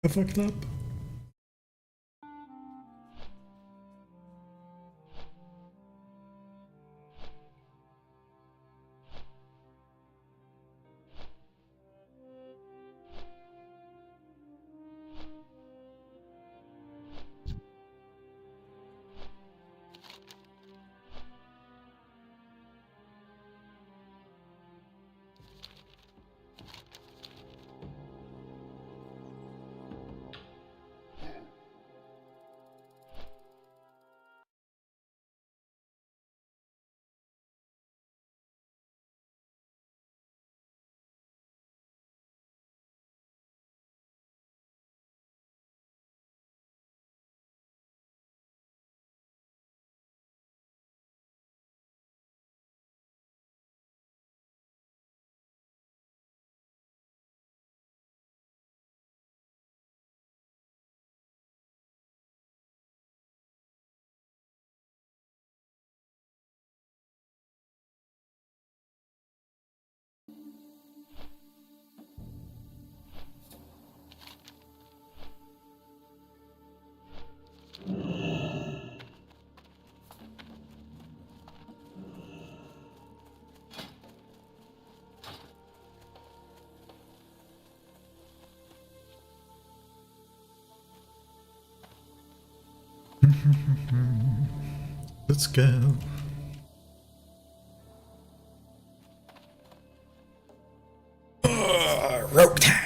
I fucked up. Let's go. Rope tank.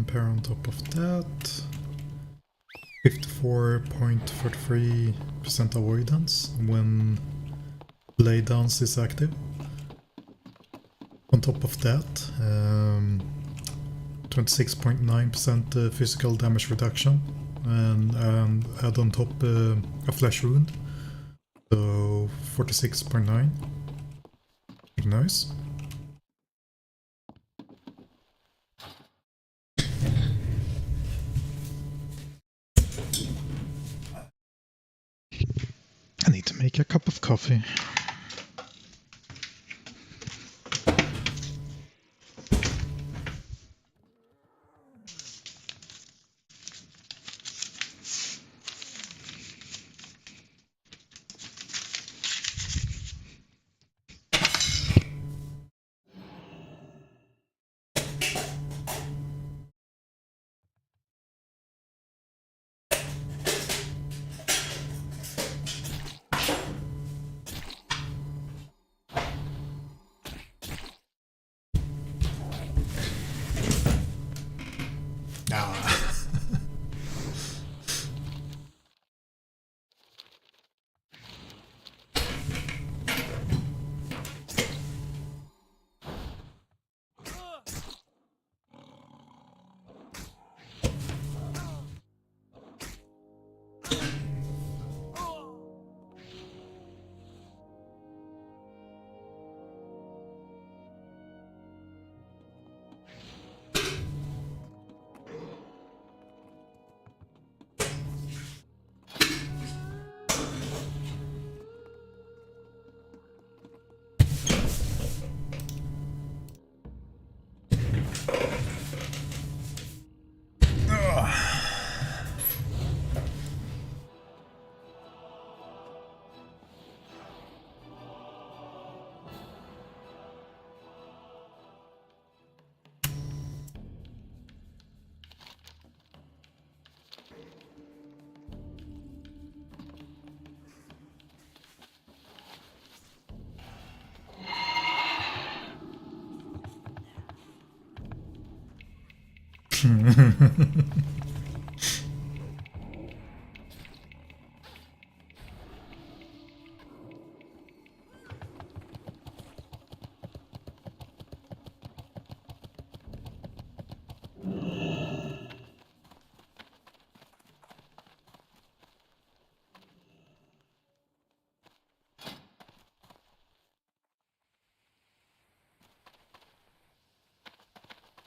Pair on top of that. 54.43% avoidance when blade dance is active. On top of that, 26.9% physical damage reduction, and add on top a flesh wound, so 46.9. Nice. I need to make a cup of coffee.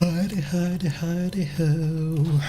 Hidey, hidey, hidey, ho.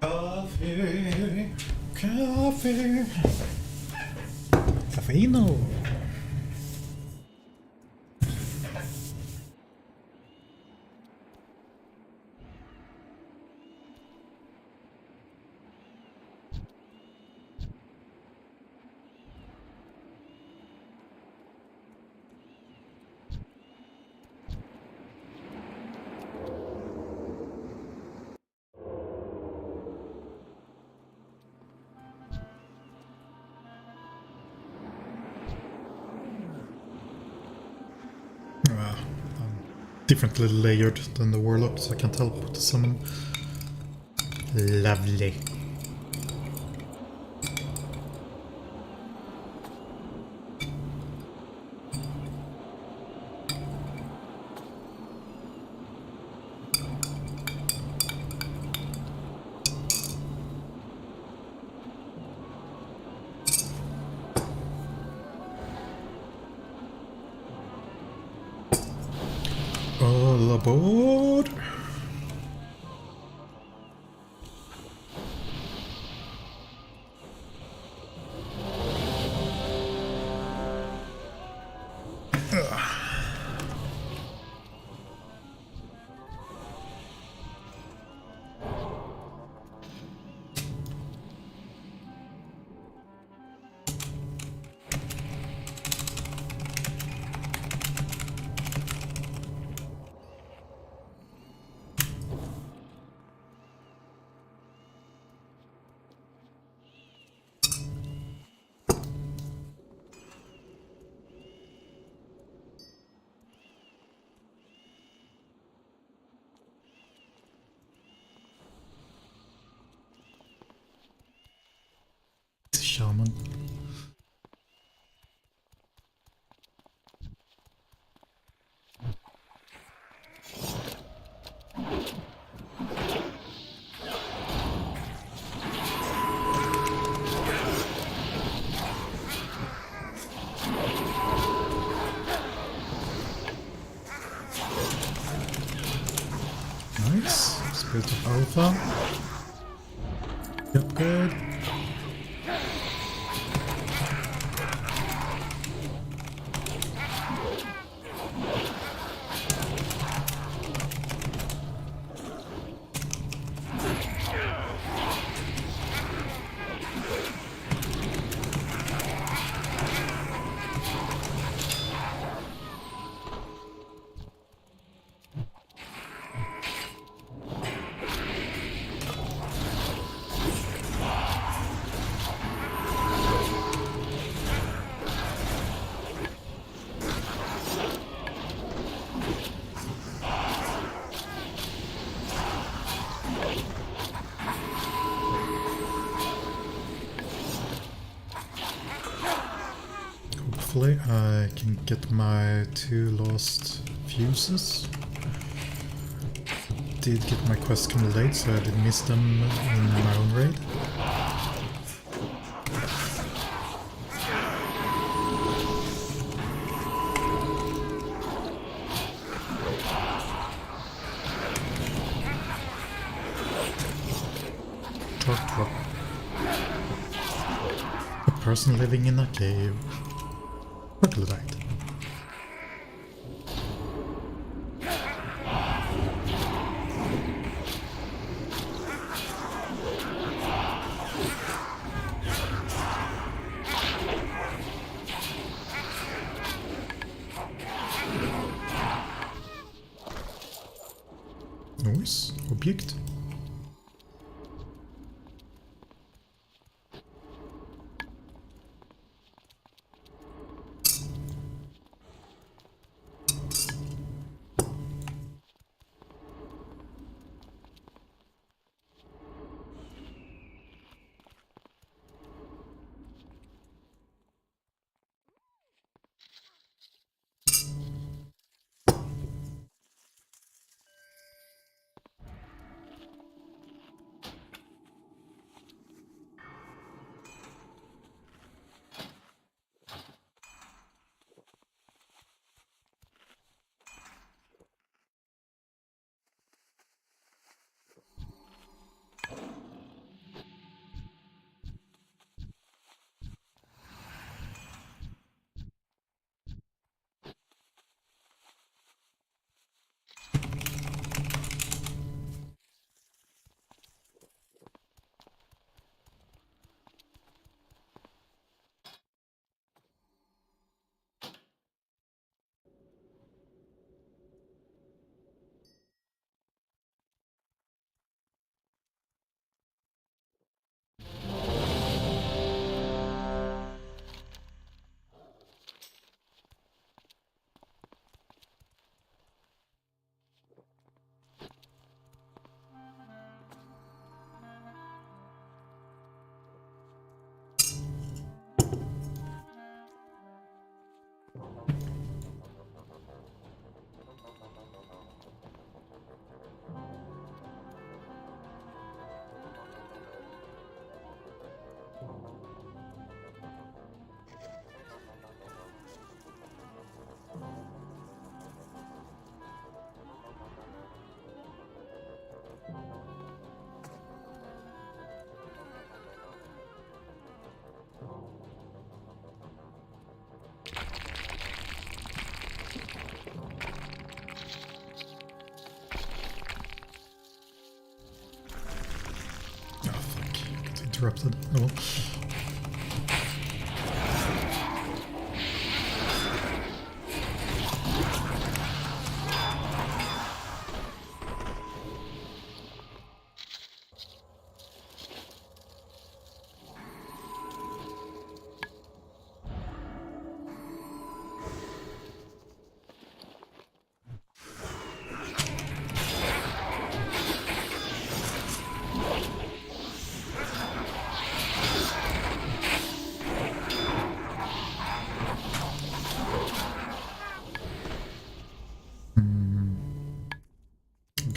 Coffee, coffee, caffeino. Differently layered than the warlock, so I can teleport to summon. Lovely. All aboard! shaman. Nice. Spirit of Alpha. Yep, good. Hopefully I can get my 2 lost fuses. Did get my quest kinda late, so I did miss them in my own raid. Drop, drop. A person living in a cave. Look at that. Nice. Objekt. Interrupted. Oh well.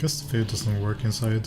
guess the food doesn't work inside.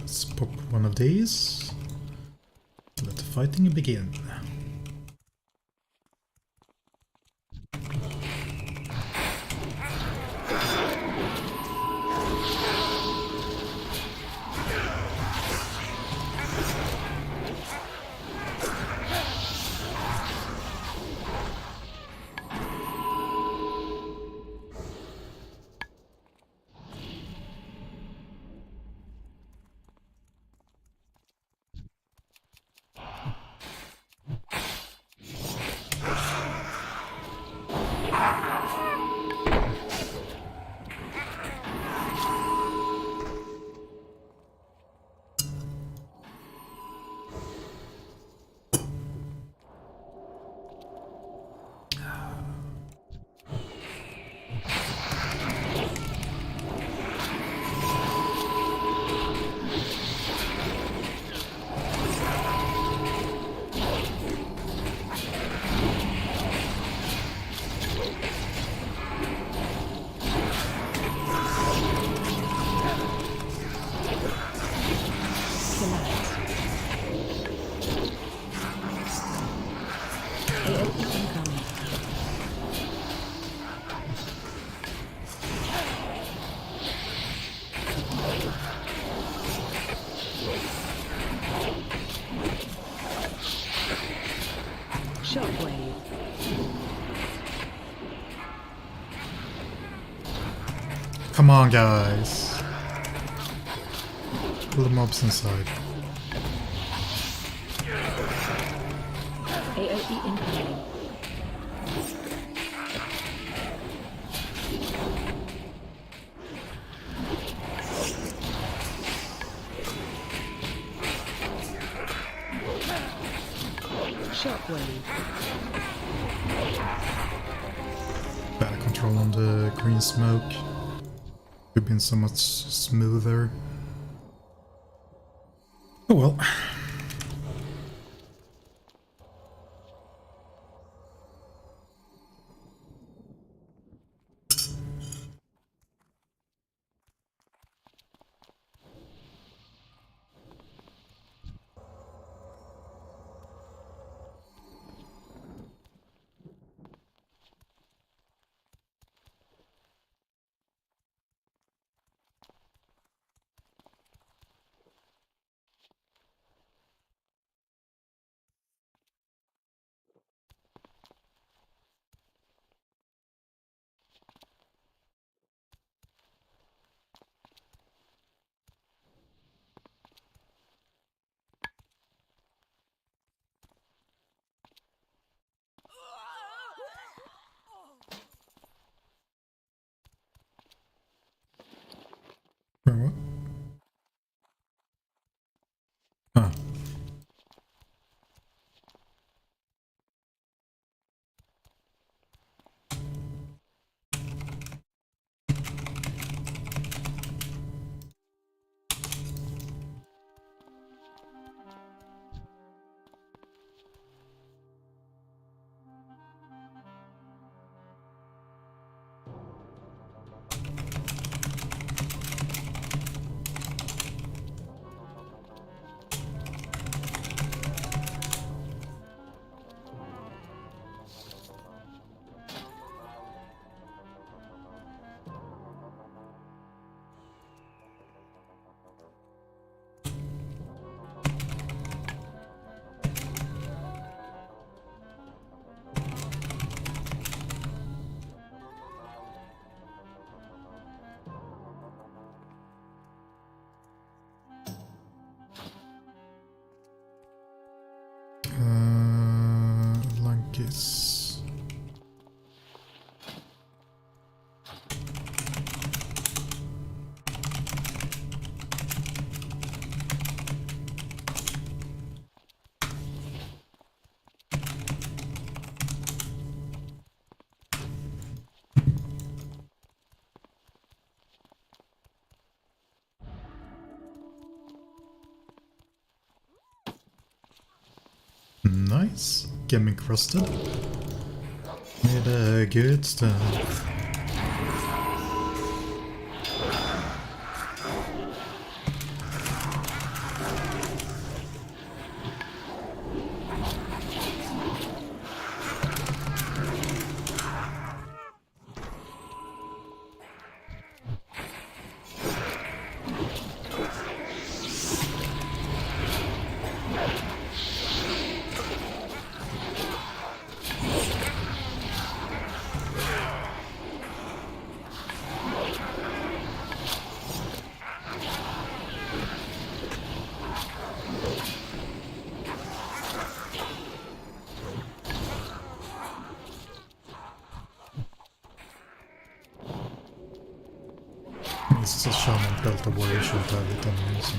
Let's pop one of these. Let the fighting begin. Shockwave. Come on, guys. Pull the mobs inside. AOE incoming. Shockwave. Better control on the green smoke. Could have been so much smoother. Oh well. cookies. Nice. Getting crusted. Made good stuff. It's a shaman Delta warrior should have it anyway, so.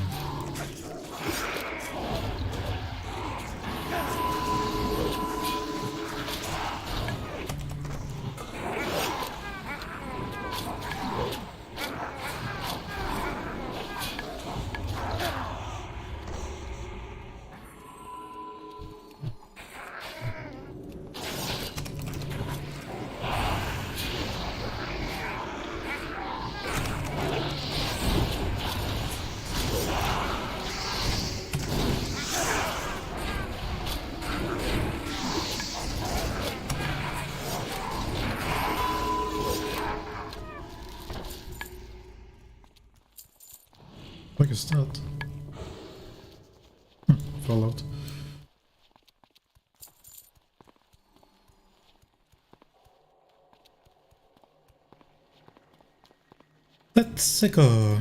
What is that? Fallout. Let's go.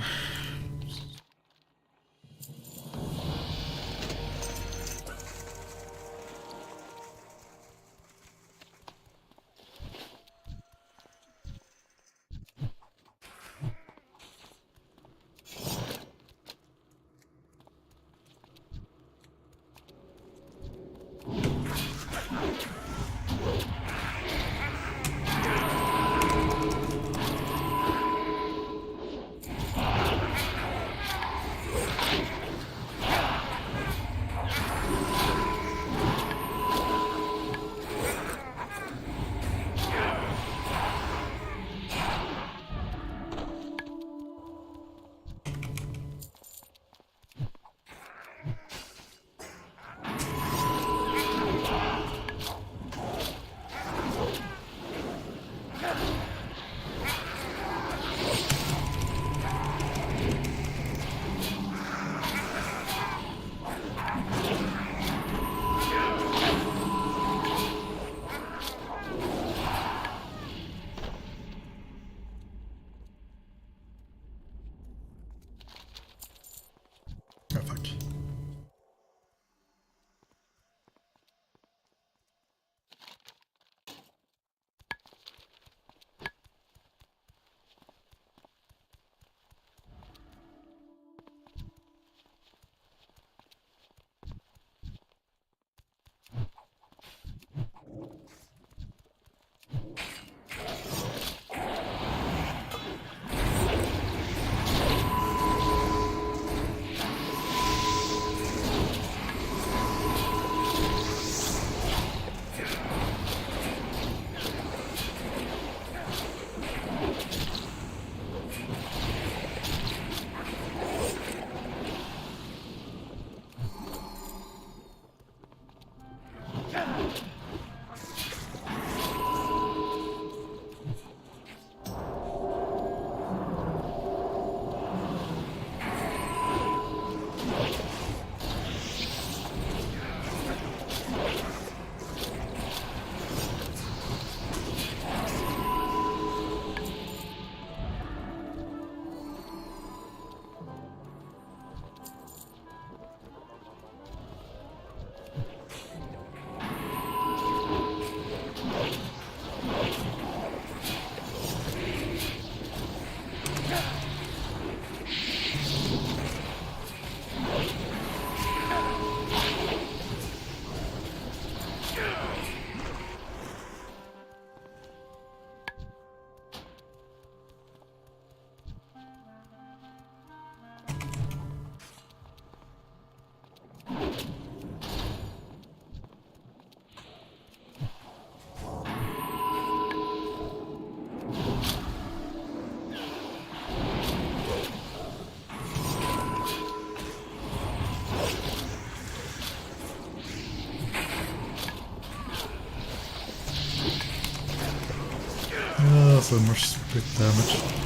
so much split damage.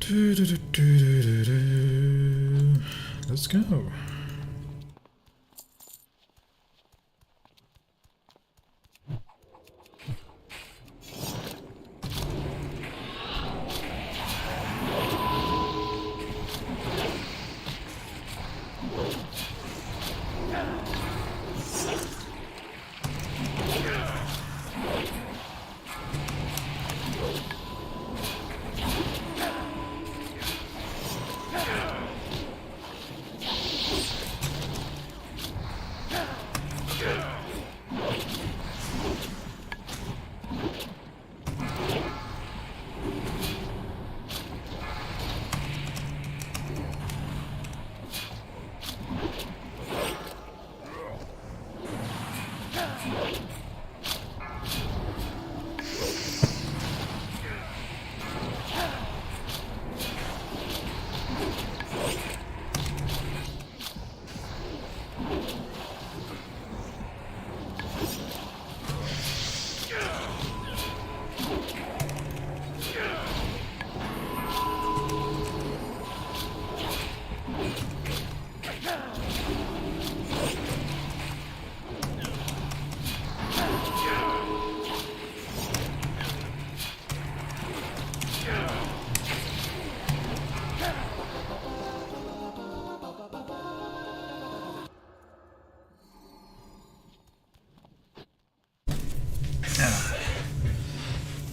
Let's go.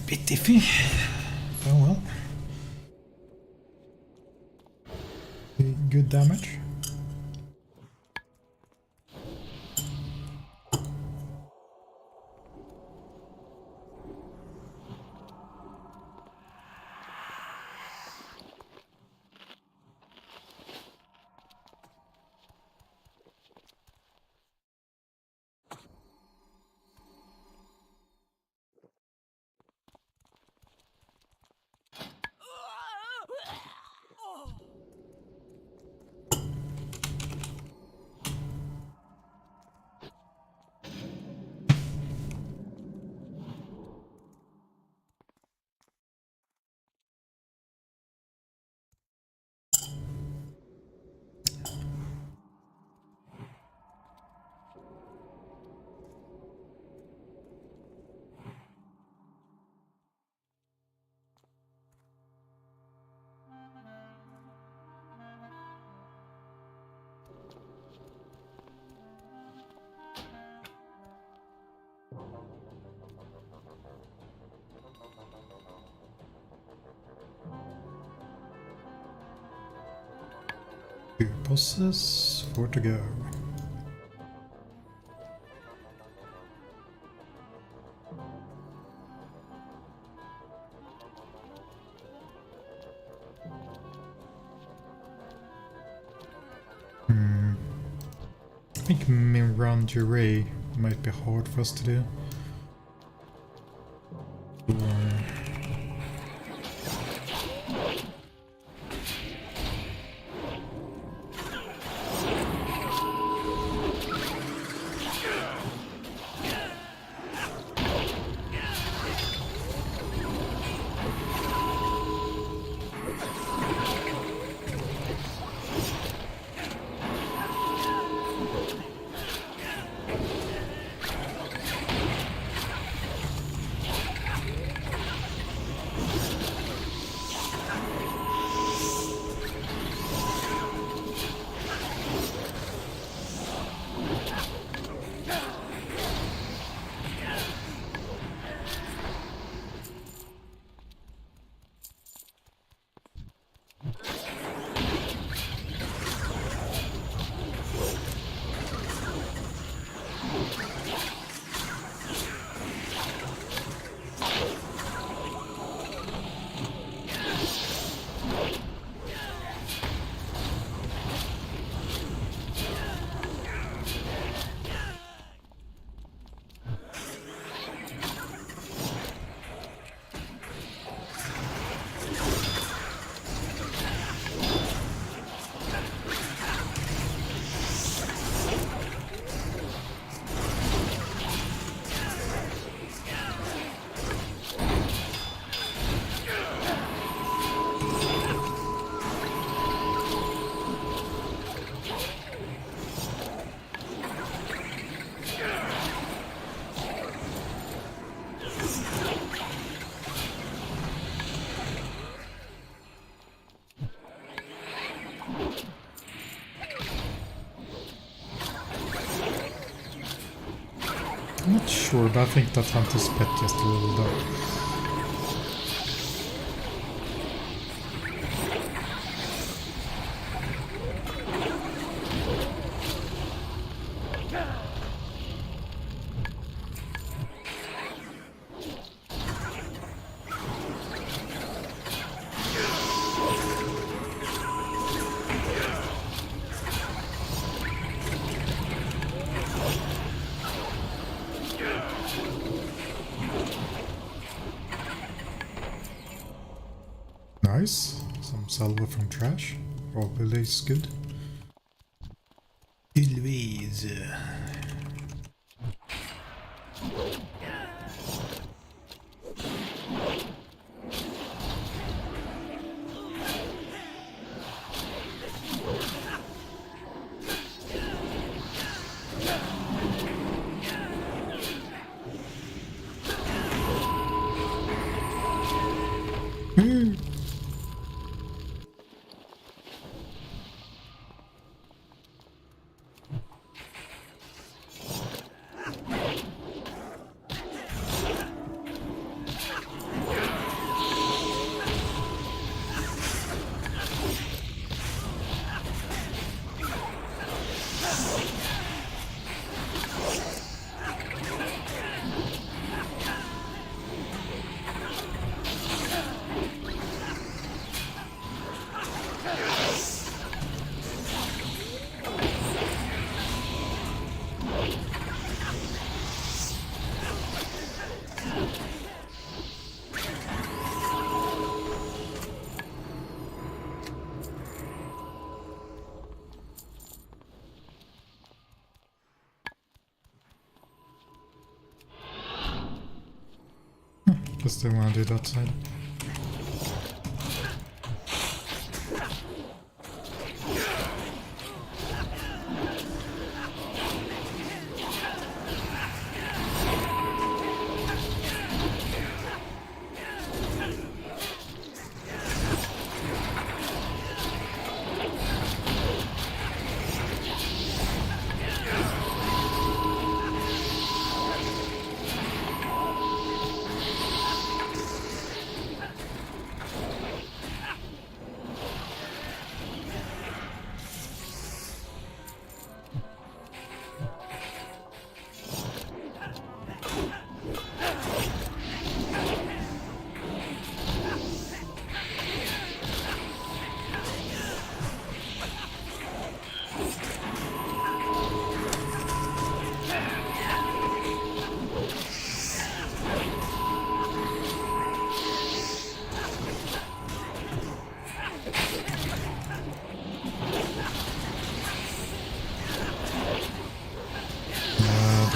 Bit iffy. Oh well. Good damage. Two bosses, 4 to go. I think Mirandure might be hard for us to do. sure, but I think that Hunter's pet just leveled up. Nice. Some salvo from trash. Always good. Always. Guess they want to do that side.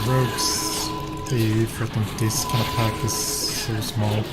Rogues, the threat of this kind of pack is so small.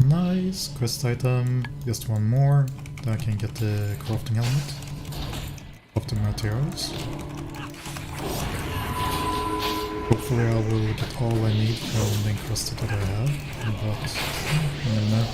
Nice, quest item, just one more, then I can get the crafting helmet of the materials. Hopefully I will get all I need from the encrusted that I have, but you never know.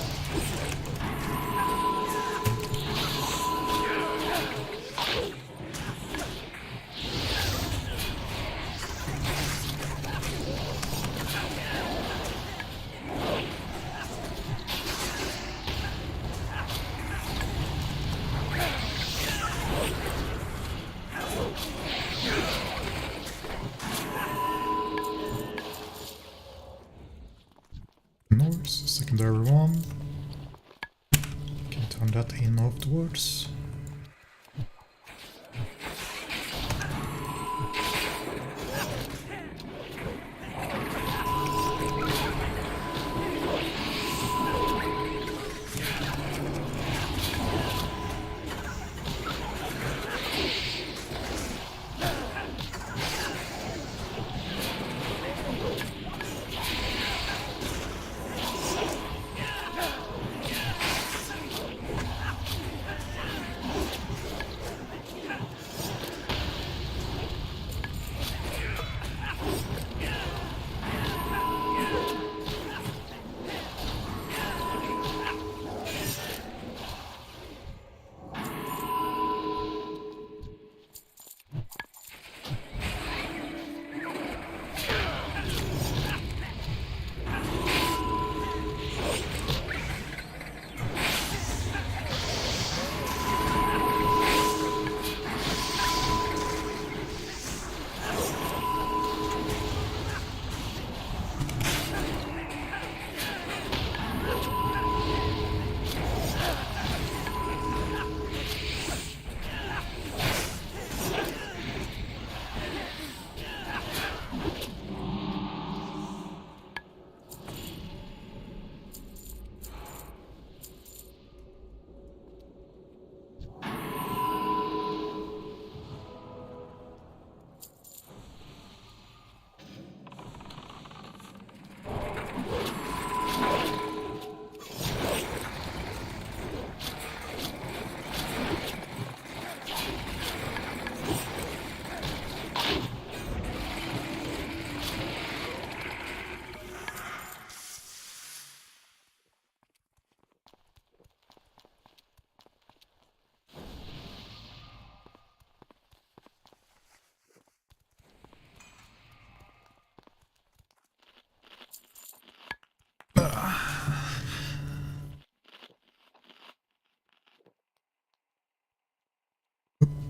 There one. Can turn that in afterwards.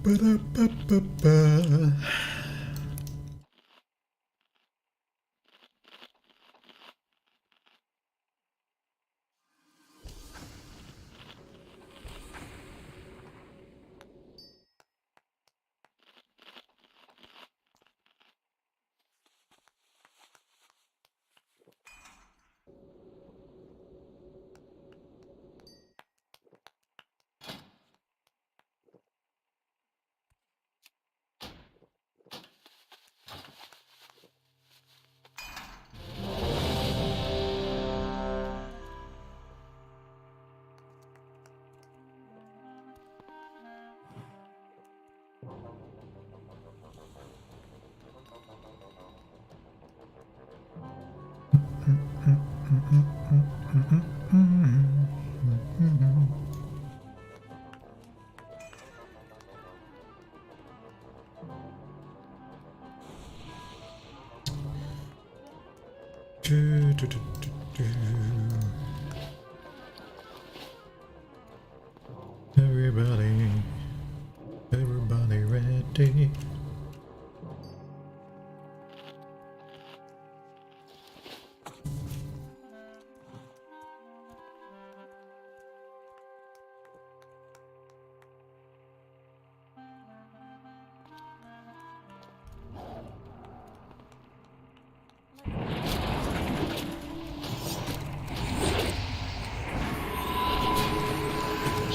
Ba-da-ba-ba-ba. Do, do, do, do, do. Everybody ready?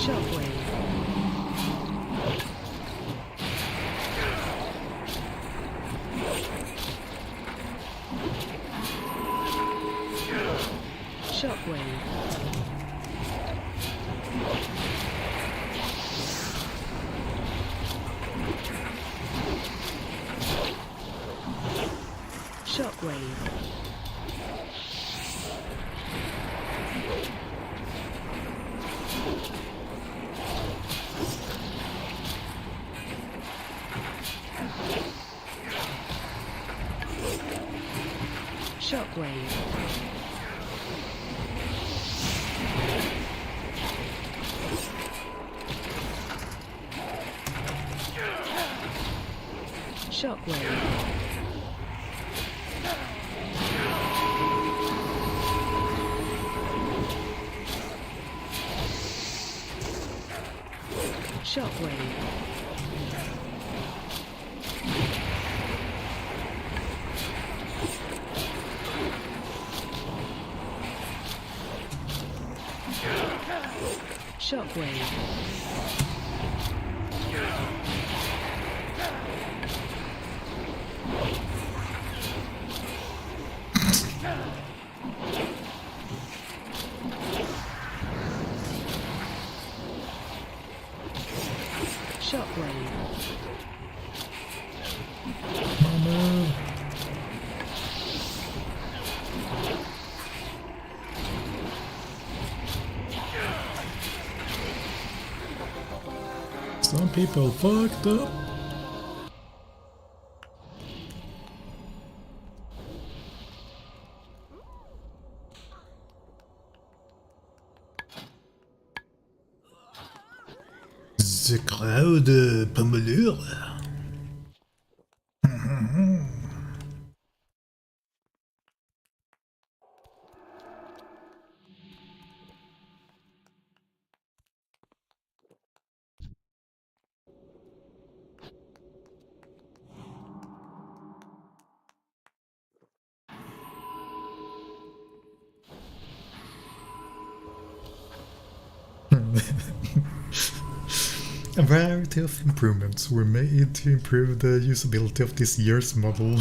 Shockwave. Shockwave. Shockwave. Shockwave. Shockwave. Shockwave. Shockwave. Shockwave. Oh no. Some people fucked up. The crowd pommelure. A variety of improvements were made to improve the usability of this year's model.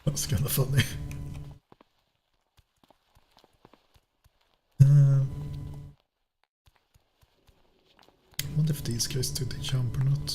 That's kind of funny. I wonder if these guys did the jump or not.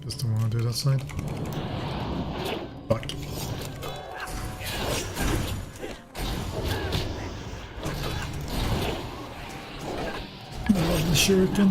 Just don't want to do that side. Fuck. I love the shuriken.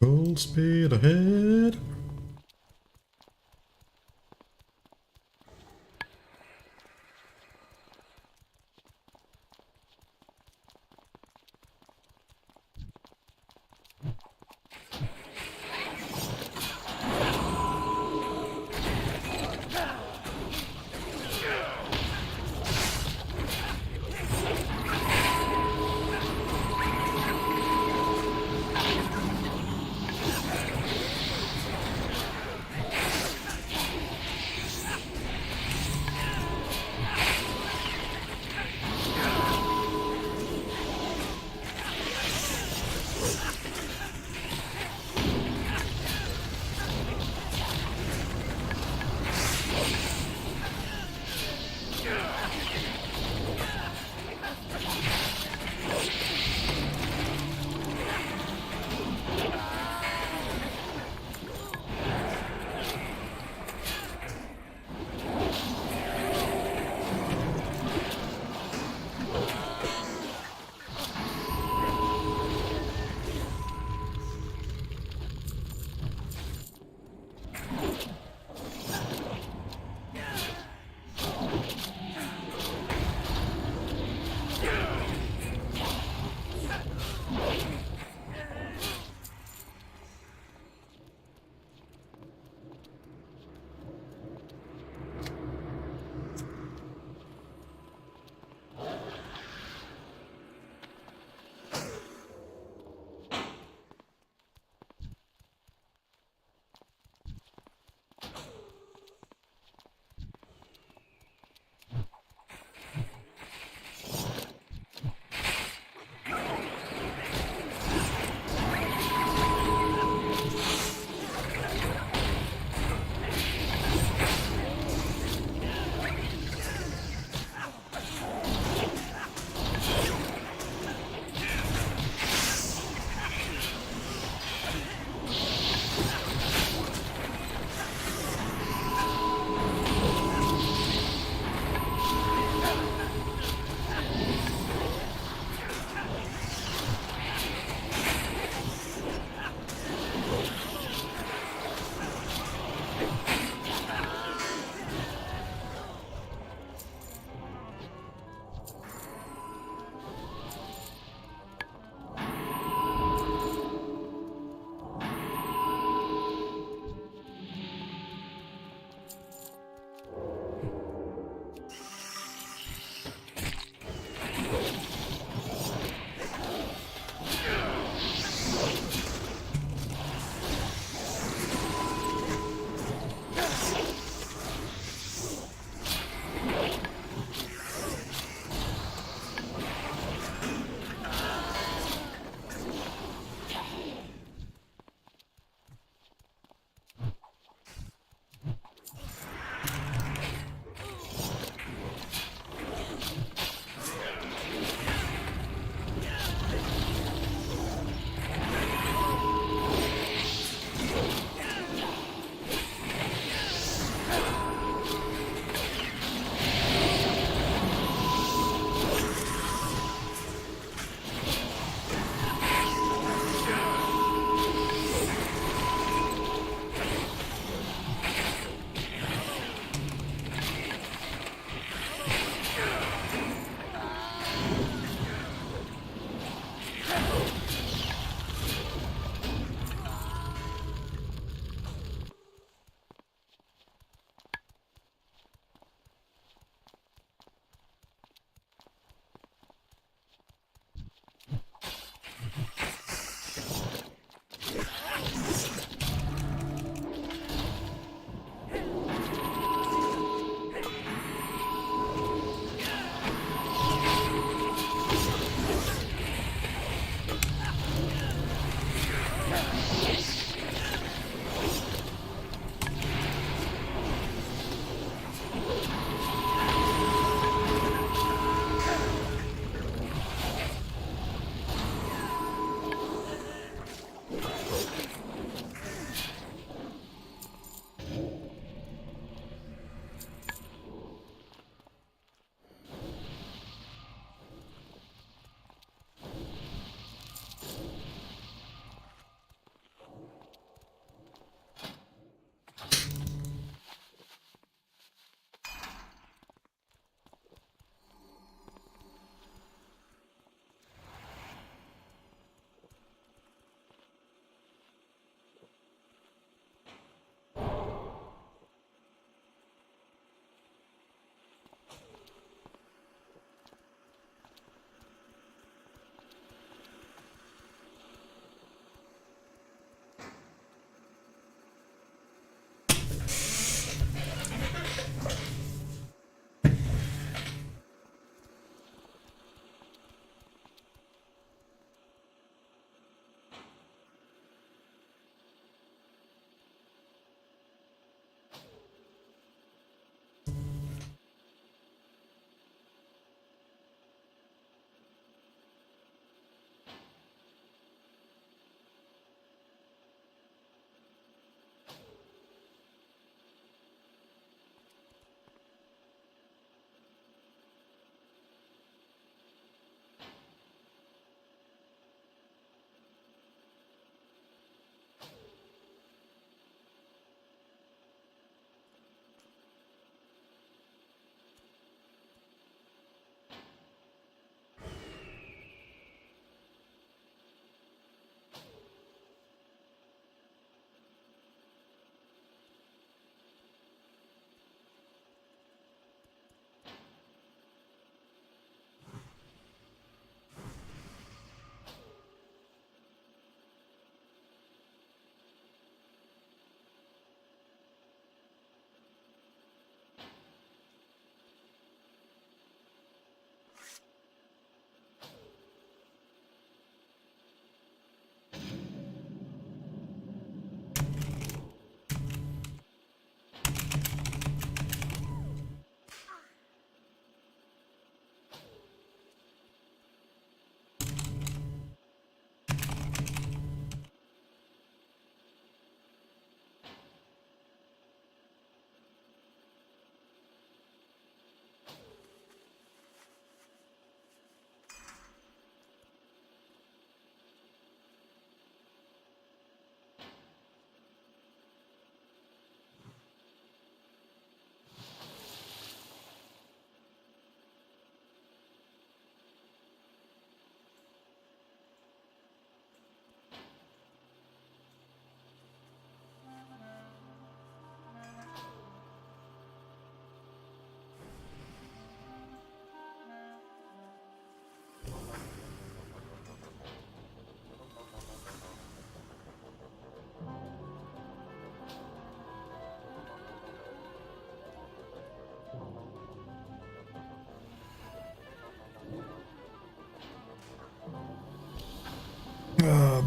Full speed ahead.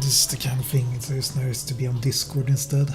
this is the kind of thing, it's just nice to be on Discord instead.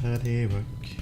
Hadi bak.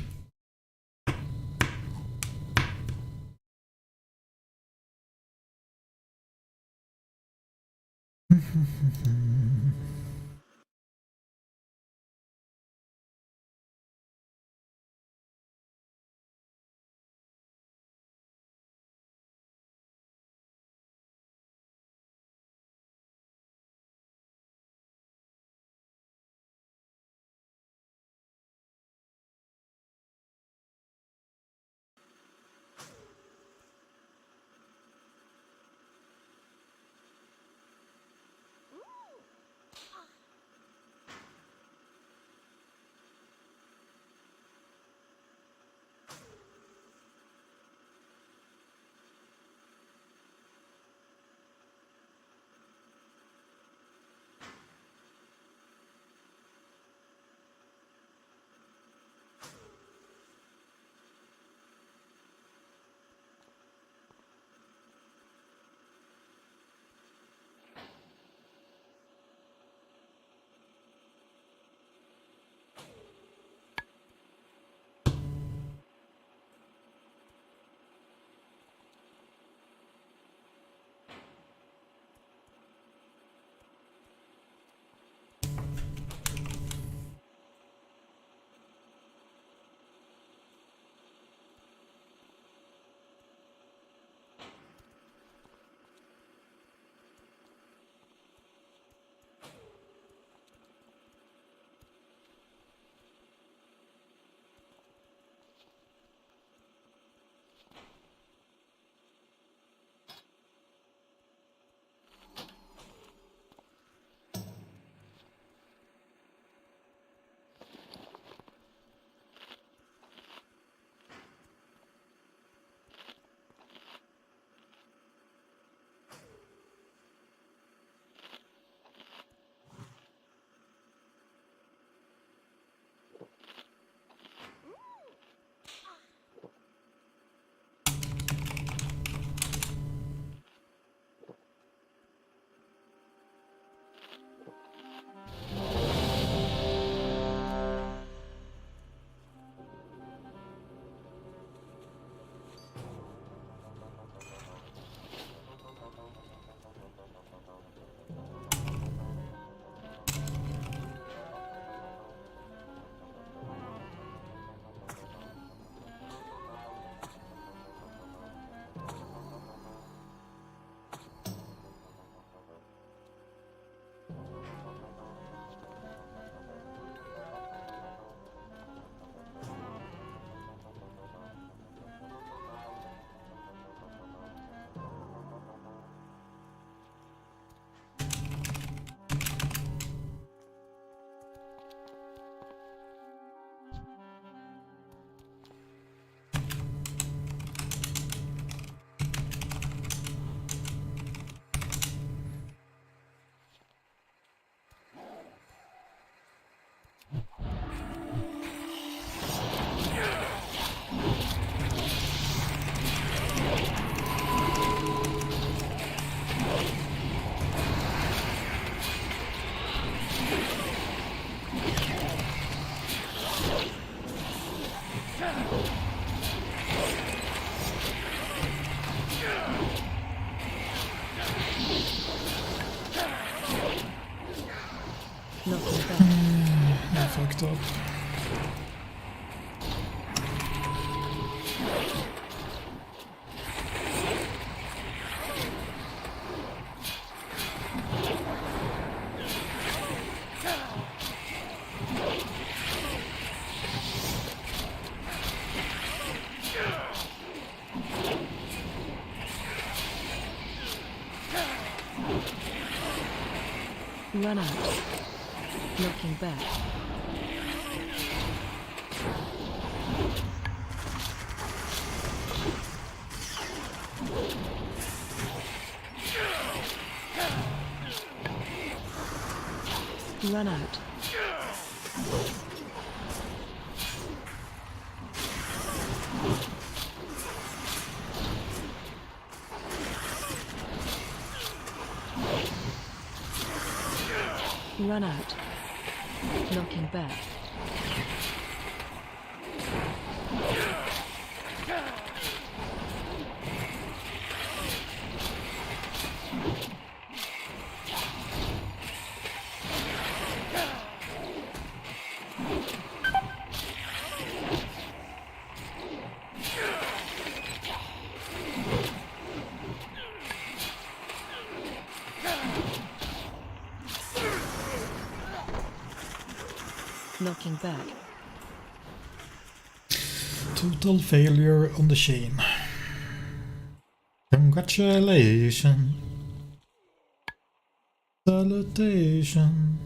fucked up. Run out. Looking back. Run out. Run out. Knocking back. Knocking back. Total failure on the chain. Congratulations. Salutation.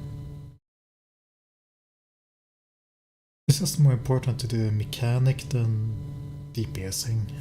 This is more important to the mechanic than DPSing.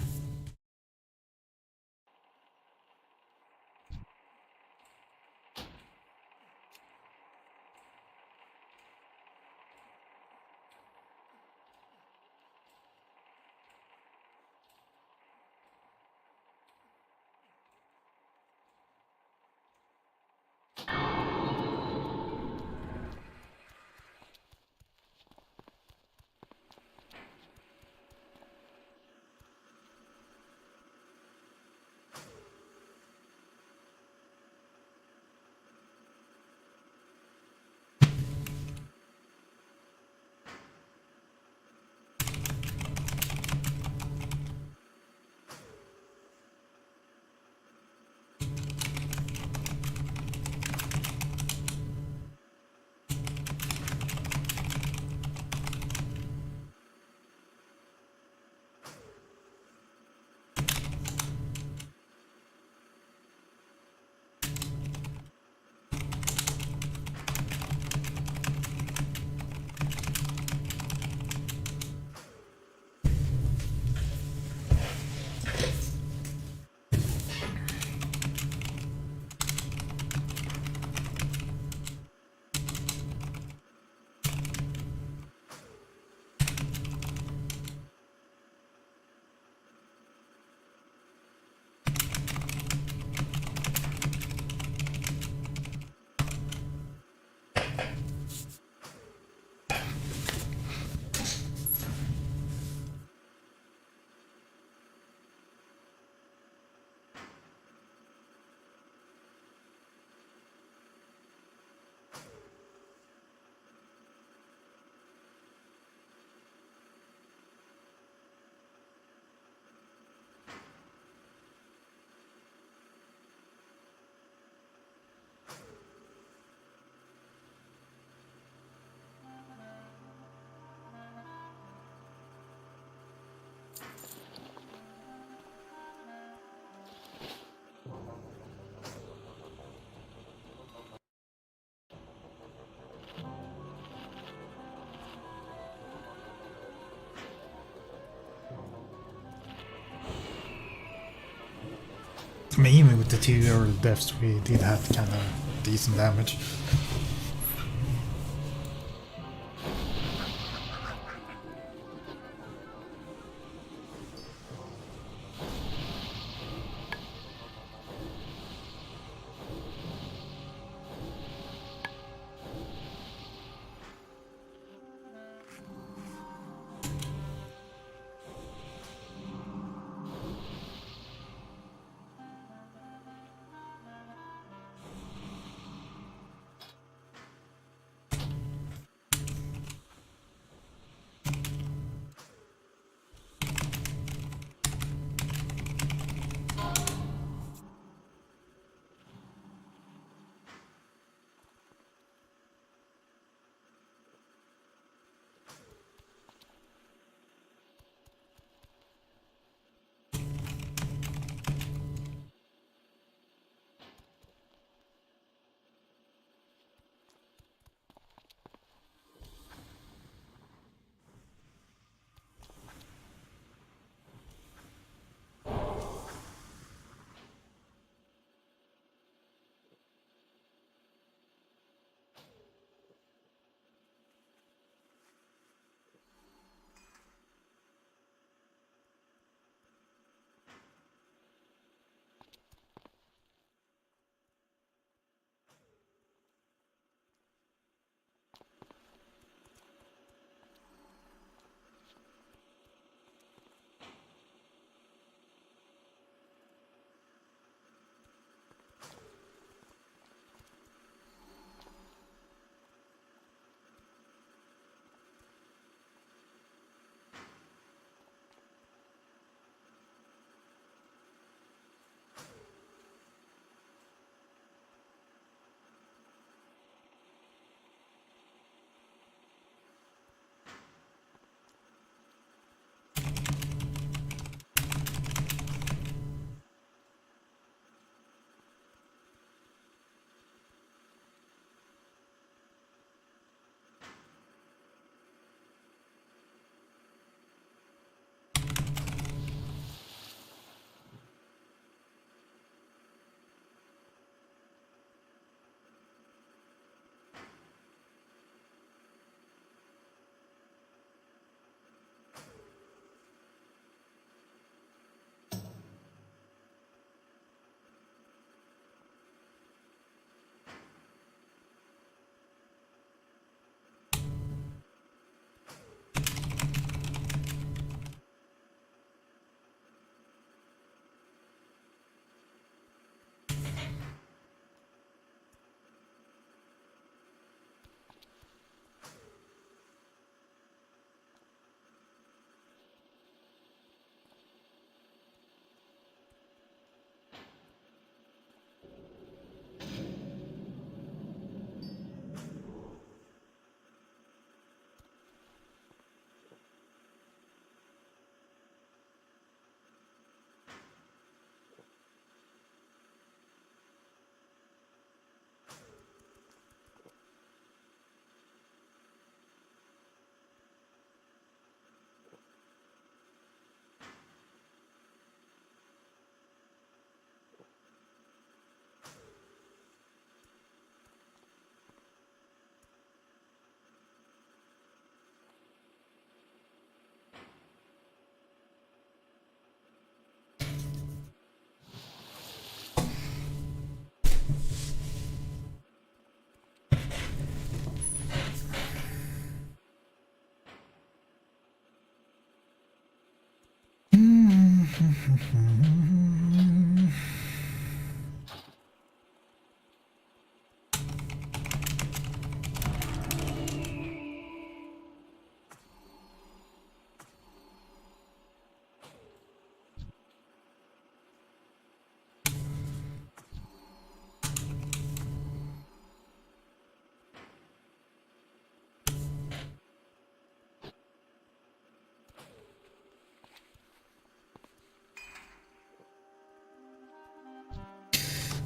I mean, even with the 2 early deaths, we did have kind of decent damage.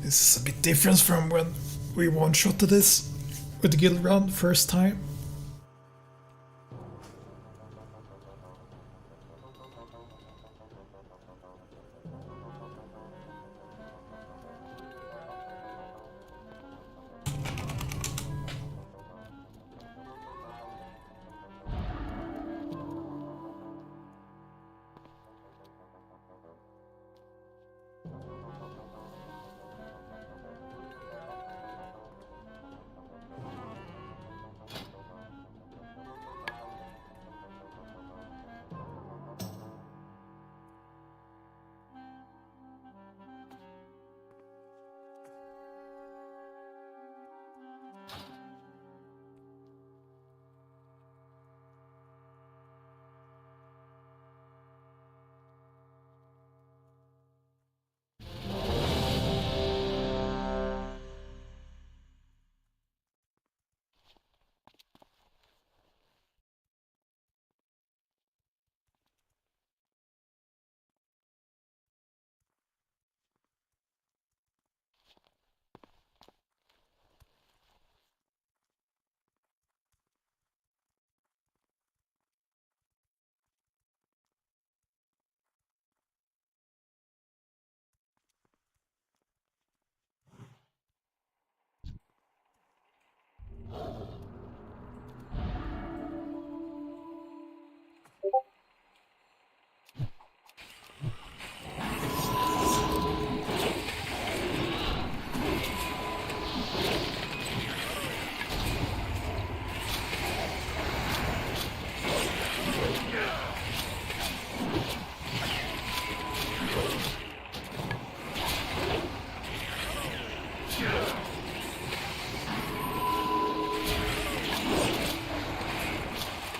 This is a bit different from when we one-shotted this with the guild run first time.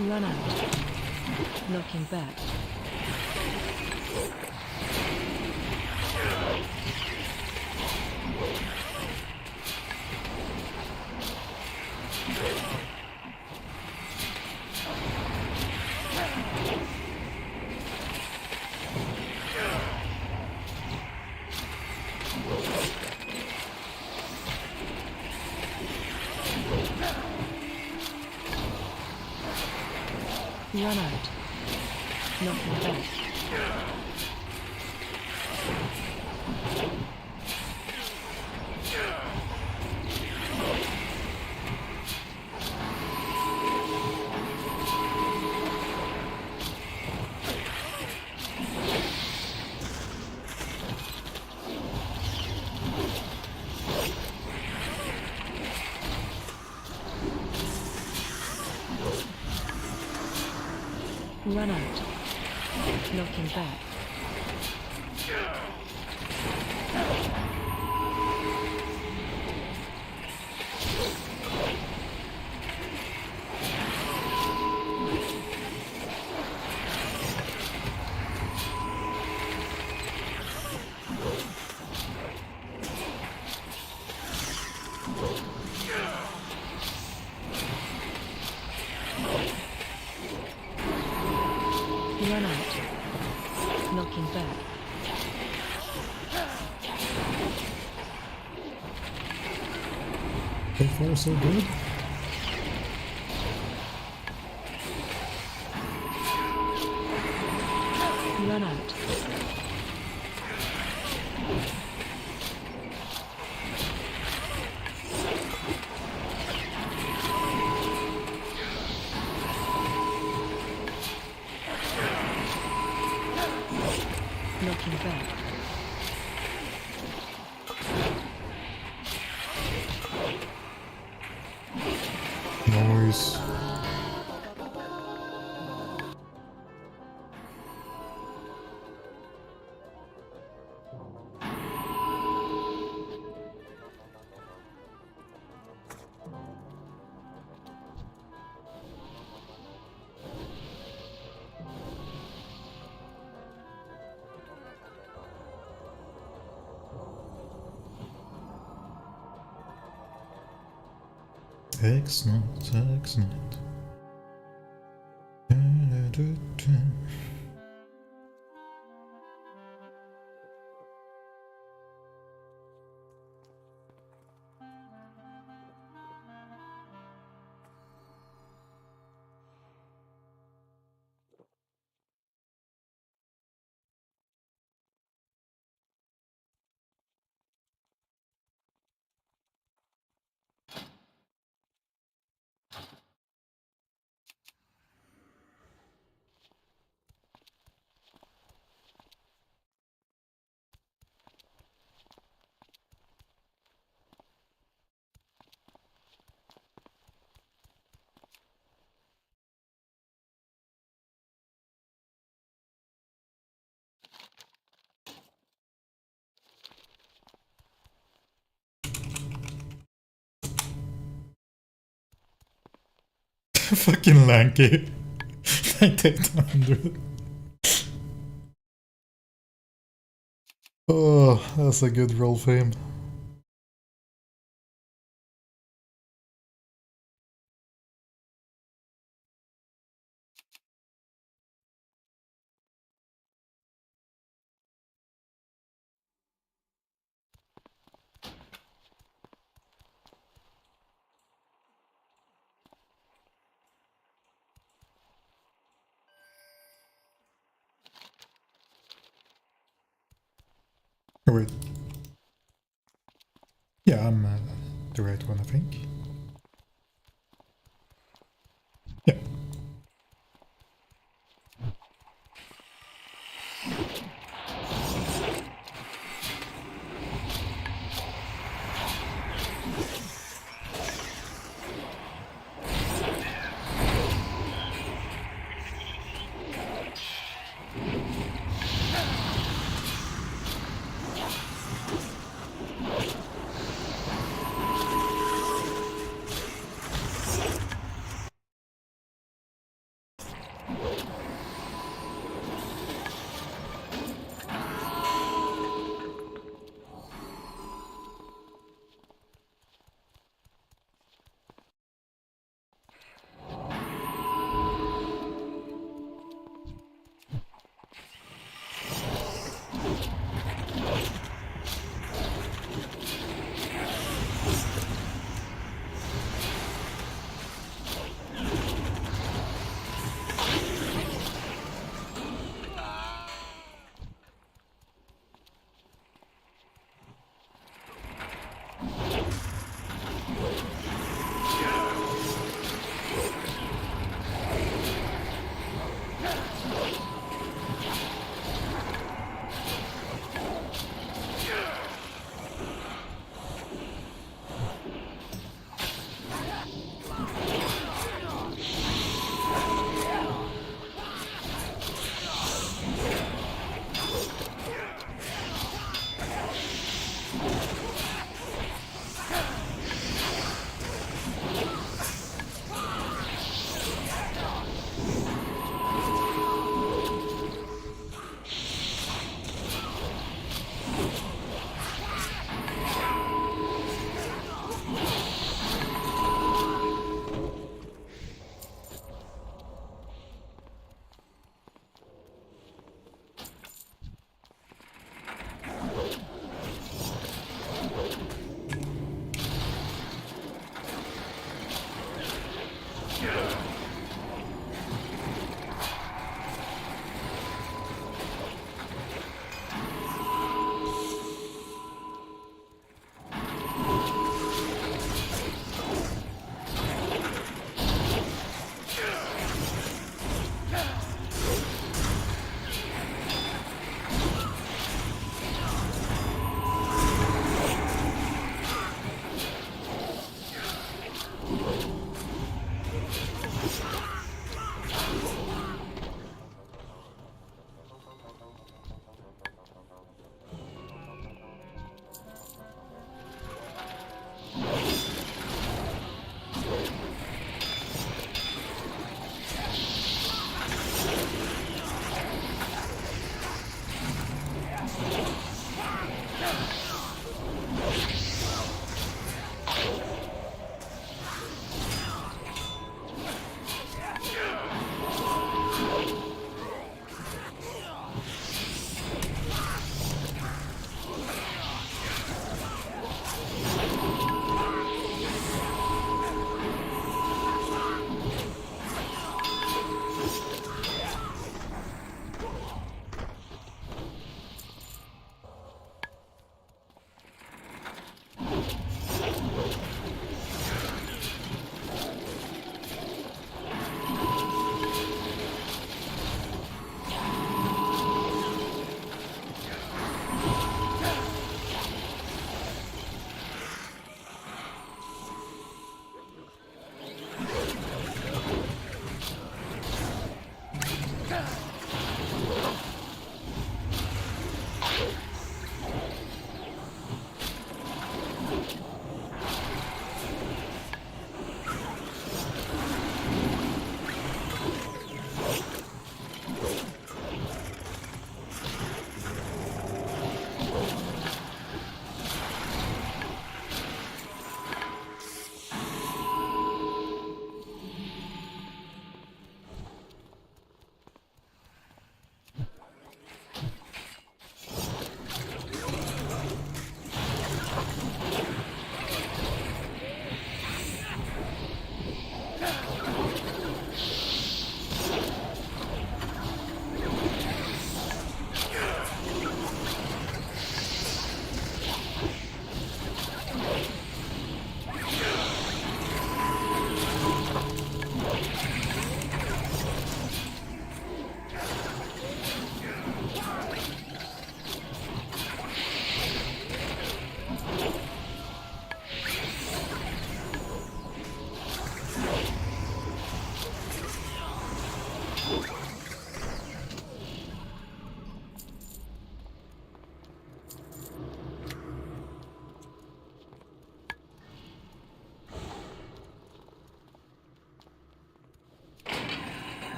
Run out. Knocking back. Run out. Knocking back. Run out. Knocking back. Run out. Knocking back. So far, so good. Run out. Knocking back. Noise. Excellent, excellent. Fucking lanky. 9800. Oh, that's a good roll for him. Oh, wait. Yeah, I'm the right one, I think. Yeah.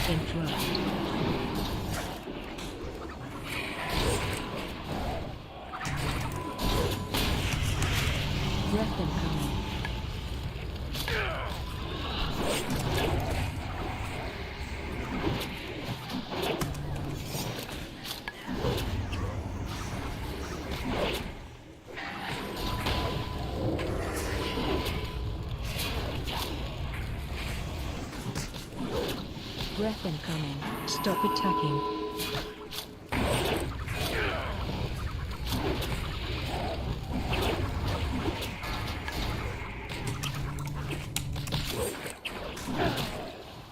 Interrupt. Breath incoming. Breath incoming. Stop attacking.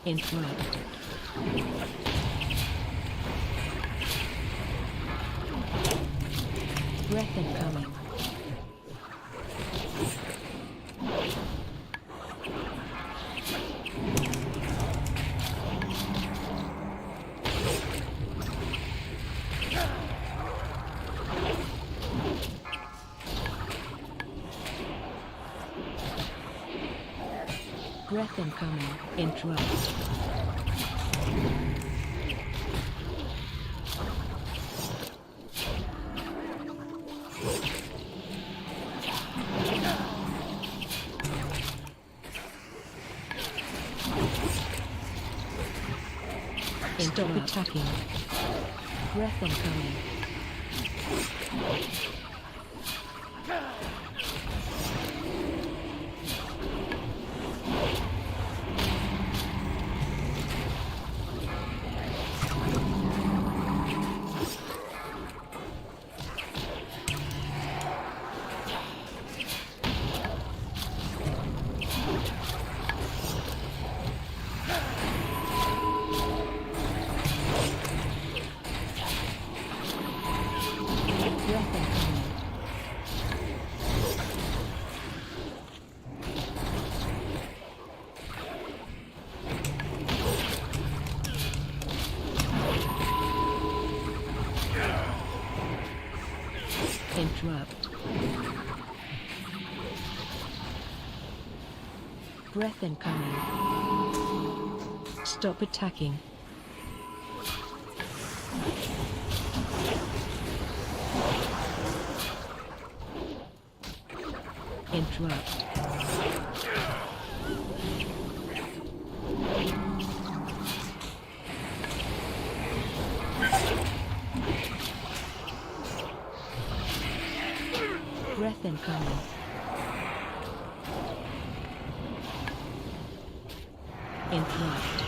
Interrupt. Breath incoming. Breath incoming. Interrupt. Stop attacking. Breath incoming. Breath incoming. Interrupt. Breath incoming. Stop attacking. Interrupt. Breath incoming. Interrupt.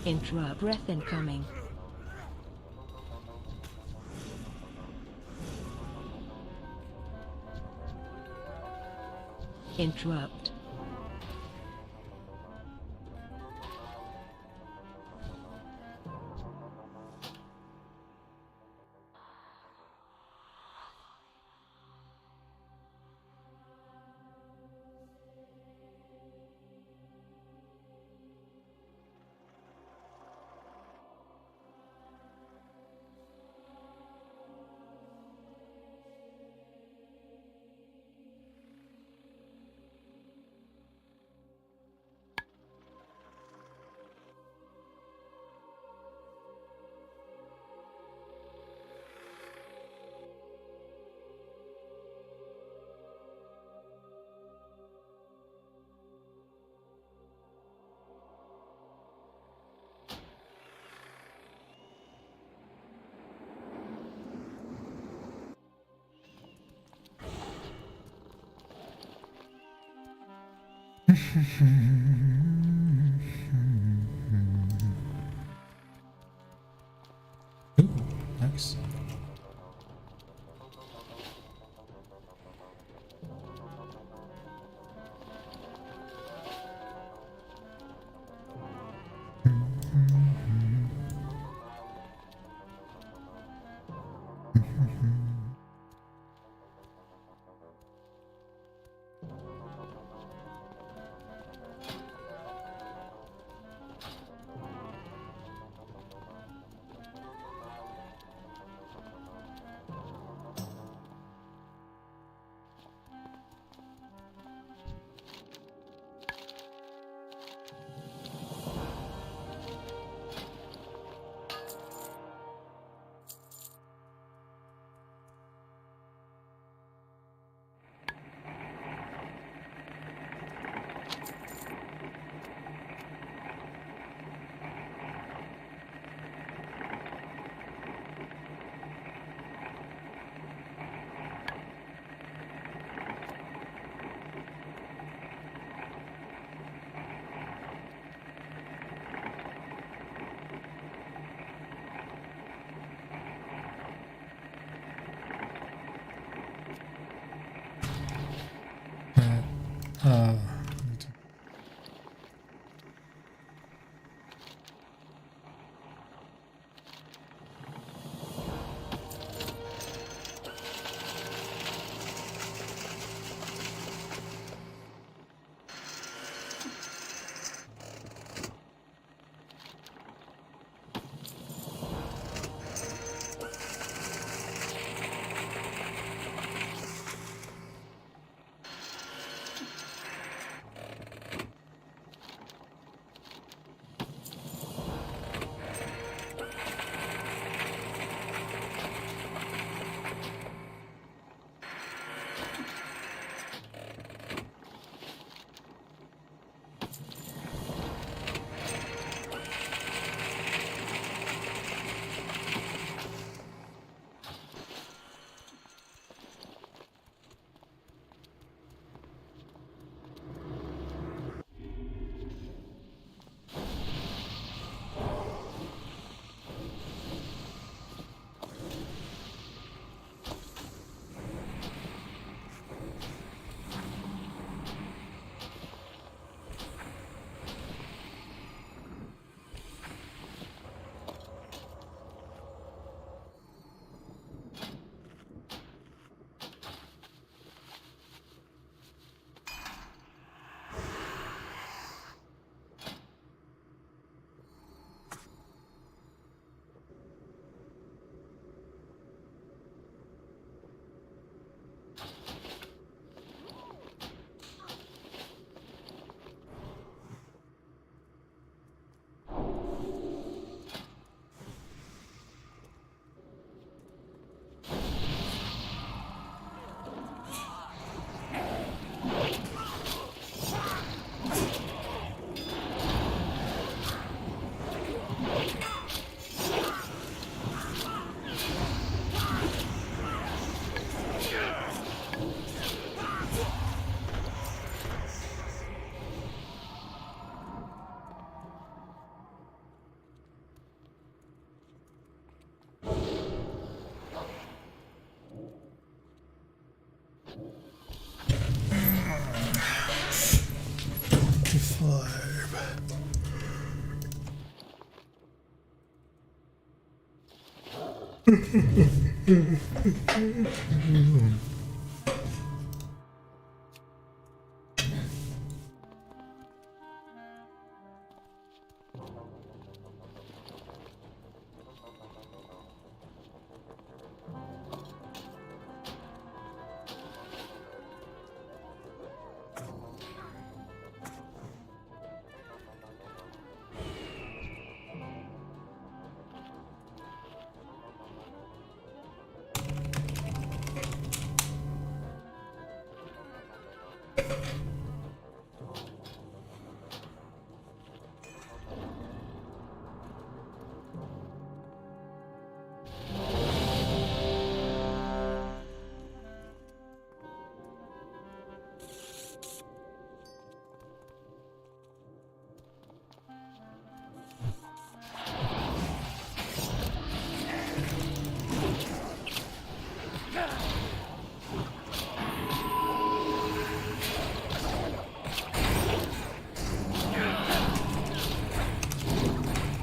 Interrupt. Breath incoming. Interrupt. Ooh, nice.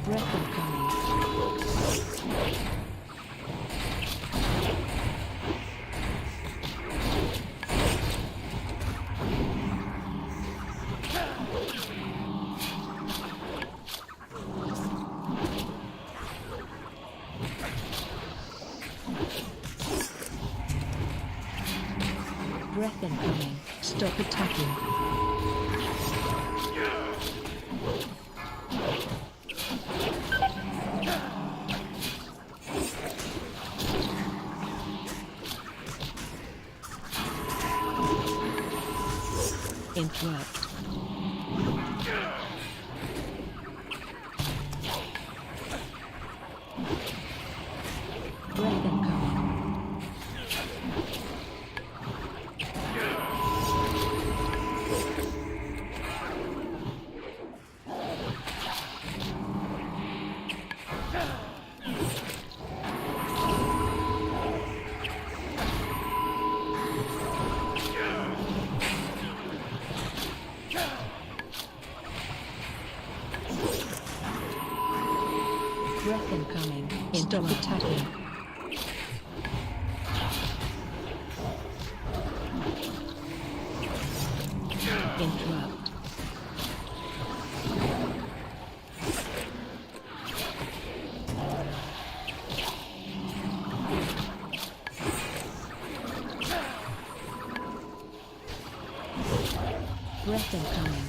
Breath incoming. Breath incoming. Stop attacking. Interrupt. Breath incoming. Breath incoming. Stop attacking. Interrupt. Breath incoming.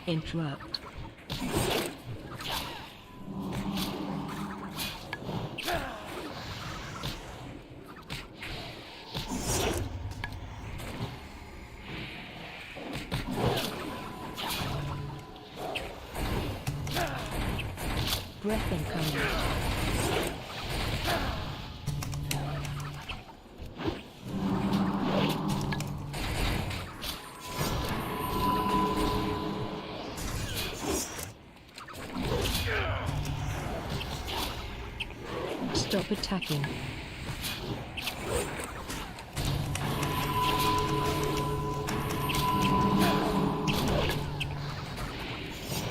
Interrupt. Breath incoming. Stop attacking.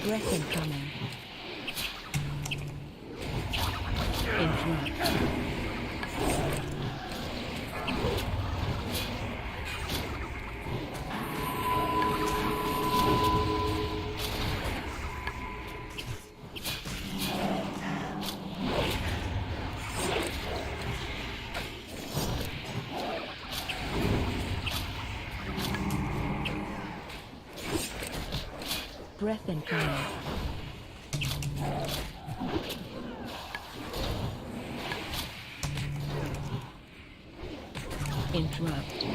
Breath incoming. Interrupt. Breath incoming. Interrupt.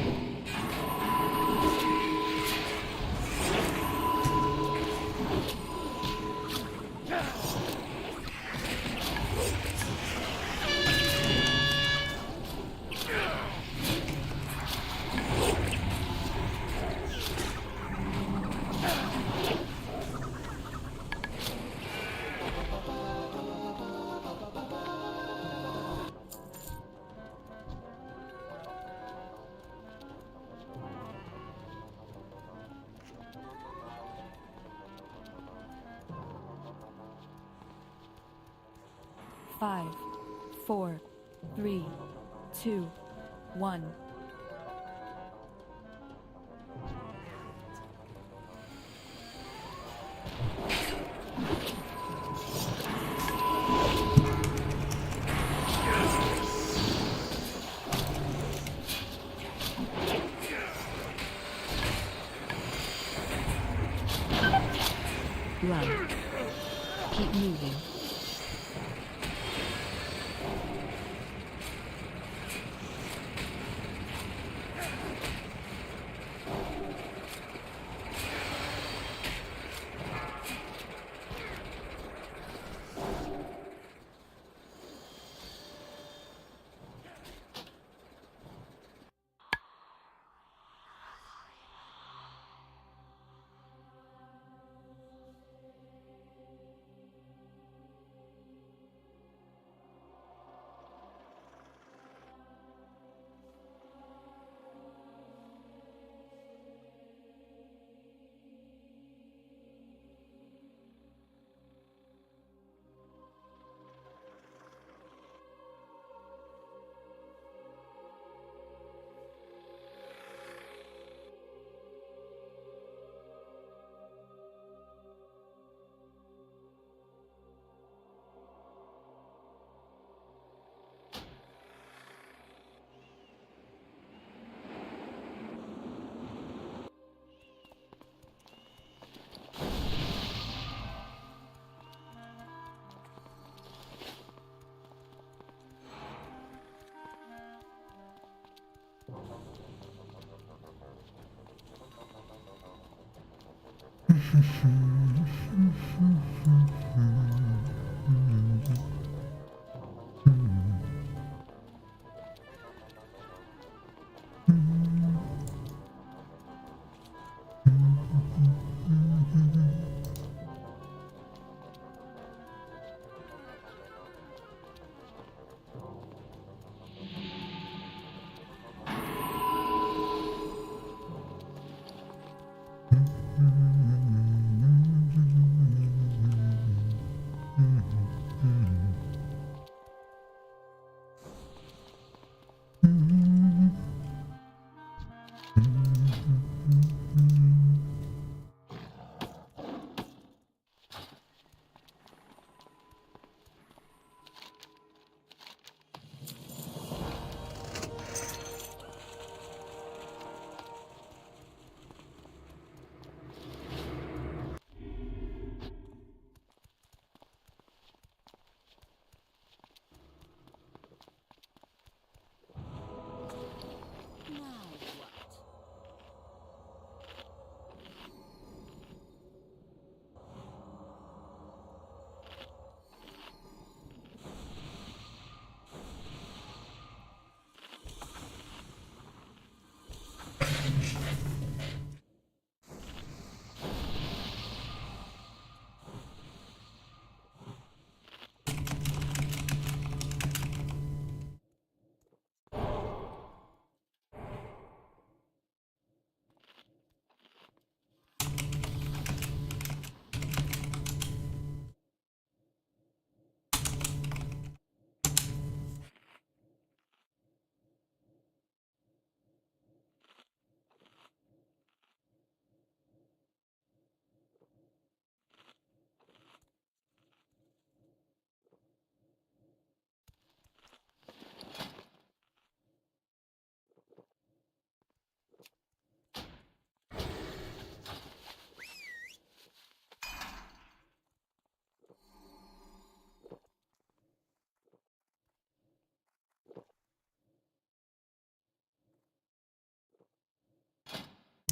5, 4, 3, 2, 1. Run. Keep moving.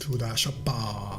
To the shopper.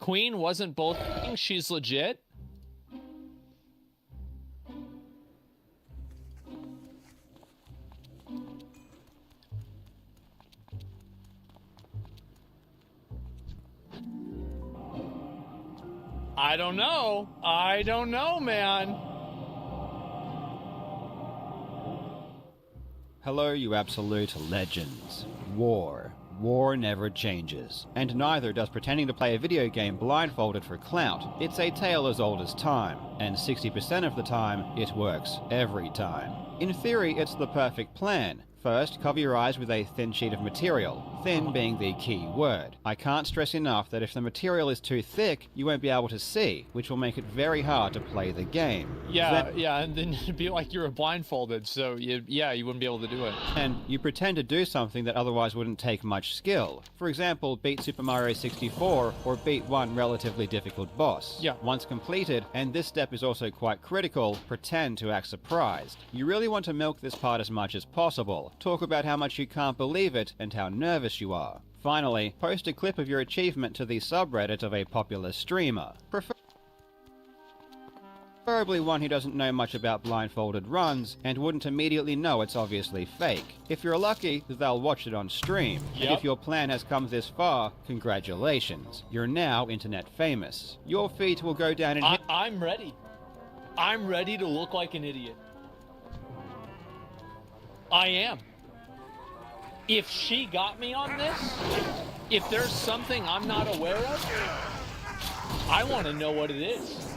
Queen wasn't both. She's legit. I don't know. I don't know, man. Hello, you absolute legends. War. War never changes. And neither does pretending to play a video game blindfolded for clout. It's a tale as old as time, and 60% of the time, it works every time. In theory, it's the perfect plan. First, cover your eyes with a thin sheet of material, thin being the key word. I can't stress enough that if the material is too thick, you won't be able to see, which will make it very hard to play the game. Yeah, and then it'd be like you were blindfolded, so you wouldn't be able to do it. And you pretend to do something that otherwise wouldn't take much skill. For example, beat Super Mario 64 or beat one relatively difficult boss. Yeah. Once completed, and this step is also quite critical, pretend to act surprised. You really want to milk this part as much as possible. Talk about how much you can't believe it and how nervous you are. Finally, post a clip of your achievement to the subreddit of a popular streamer. Preferably one who doesn't know much about blindfolded runs and wouldn't immediately know it's obviously fake. If you're lucky, they'll watch it on stream. Yep. And if your plan has come this far, congratulations. You're now internet famous. Your feet will go down in I'm ready. I'm ready to look like an idiot. I am. If she got me on this, if there's something I'm not aware of, I want to know what it is.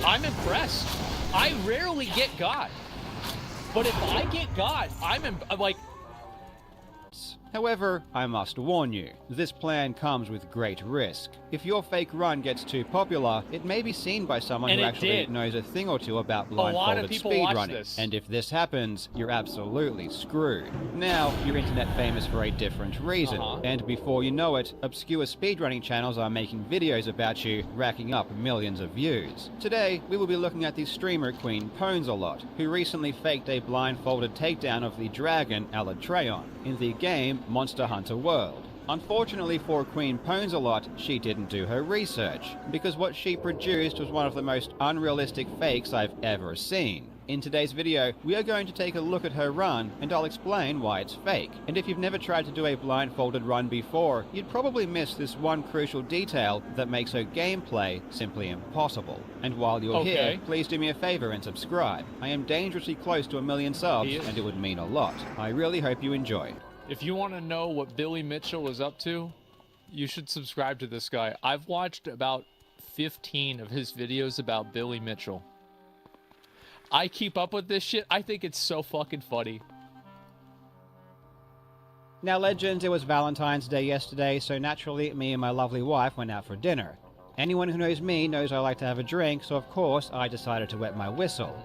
I'm impressed. I rarely get got. But if I get got, I'm like... However, I must warn you, this plan comes with great risk. If your fake run gets too popular, it may be seen by someone who actually knows a thing or two about blindfolded speedrunning. And if this happens, you're absolutely screwed. Now, you're internet famous for a different reason. And before you know it, obscure speedrunning channels are making videos about you, racking up millions of views. Today, we will be looking at the streamer Queen Pwnsalot, who recently faked a blindfolded takedown of the dragon Alatreon in the game Monster Hunter World. Unfortunately for Queen Pwnsalot, she didn't do her research, because what she produced was one of the most unrealistic fakes I've ever seen. In today's video, we are going to take a look at her run, and I'll explain why it's fake. And if you've never tried to do a blindfolded run before, you'd probably miss this one crucial detail that makes her gameplay simply impossible. And while you're here, please do me a favor and subscribe. I am dangerously close to 1 million subs, and it would mean a lot. I really hope you enjoy. If you want to know what Billy Mitchell is up to, you should subscribe to this guy. I've watched about 15 of his videos about Billy Mitchell. I keep up with this shit. I think it's so fucking funny. Now, legends, it was Valentine's Day yesterday, so naturally me and my lovely wife went out for dinner. Anyone who knows me knows I like to have a drink, so of course I decided to wet my whistle.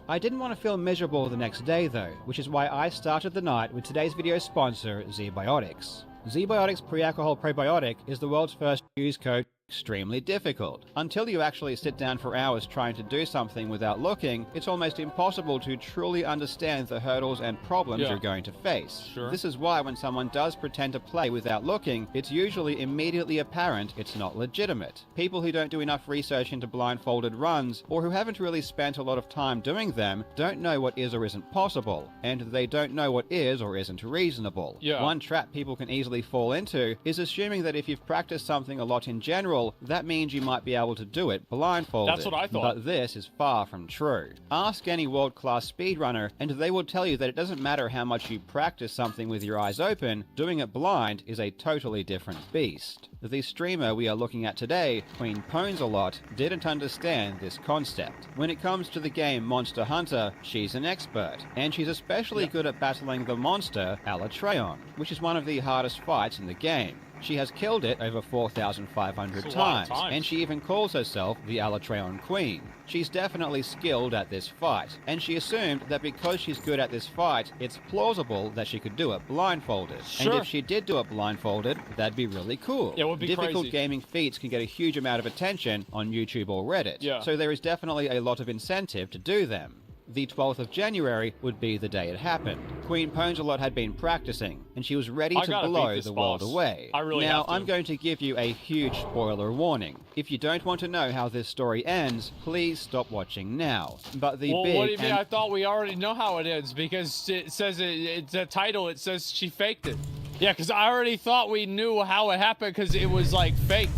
I didn't want to feel miserable the next day though, which is why I started the night with today's video sponsor, ZBiotics. ZBiotics Pre-Alcohol Probiotic is the world's first use code extremely difficult. Until you actually sit down for hours trying to do something without looking, it's almost impossible to truly understand the hurdles and problems you're going to face. This is why when someone does pretend to play without looking, it's usually immediately apparent it's not legitimate. People who don't do enough research into blindfolded runs, or who haven't really spent a lot of time doing them, don't know what is or isn't possible, and they don't know what is or isn't reasonable. One trap people can easily fall into is assuming that if you've practiced something a lot in general, that means you might be able to do it blindfolded. That's what I thought. But this is far from true. Ask any world-class speedrunner, and they will tell you that it doesn't matter how much you practice something with your eyes open, doing it blind is a totally different beast. The streamer we are looking at today, Queen Pwnsalot, didn't understand this concept. When it comes to the game Monster Hunter, she's an expert, and she's especially good at battling the monster Alatreon, which is one of the hardest fights in the game. She has killed it over 4,500 times, and she even calls herself the Alatreon Queen. She's definitely skilled at this fight, and she assumed that because she's good at this fight, it's plausible that she could do it blindfolded. And if she did do it blindfolded, that'd be really cool. It would be Difficult crazy. gaming feats can get a huge amount of attention on YouTube or Reddit, so there is definitely a lot of incentive to do them. the 12th of January would be the day it happened. Queen Ponsalot had been practicing, and she was ready to blow the world away. Now, I'm going to give you a huge spoiler warning. If you don't want to know how this story ends, please stop watching now. But the well, big... what do you mean? I thought we already know how it ends, because it says it's a title, it says she faked it. Yeah, because I already thought we knew how it happened, because it was, like, fake.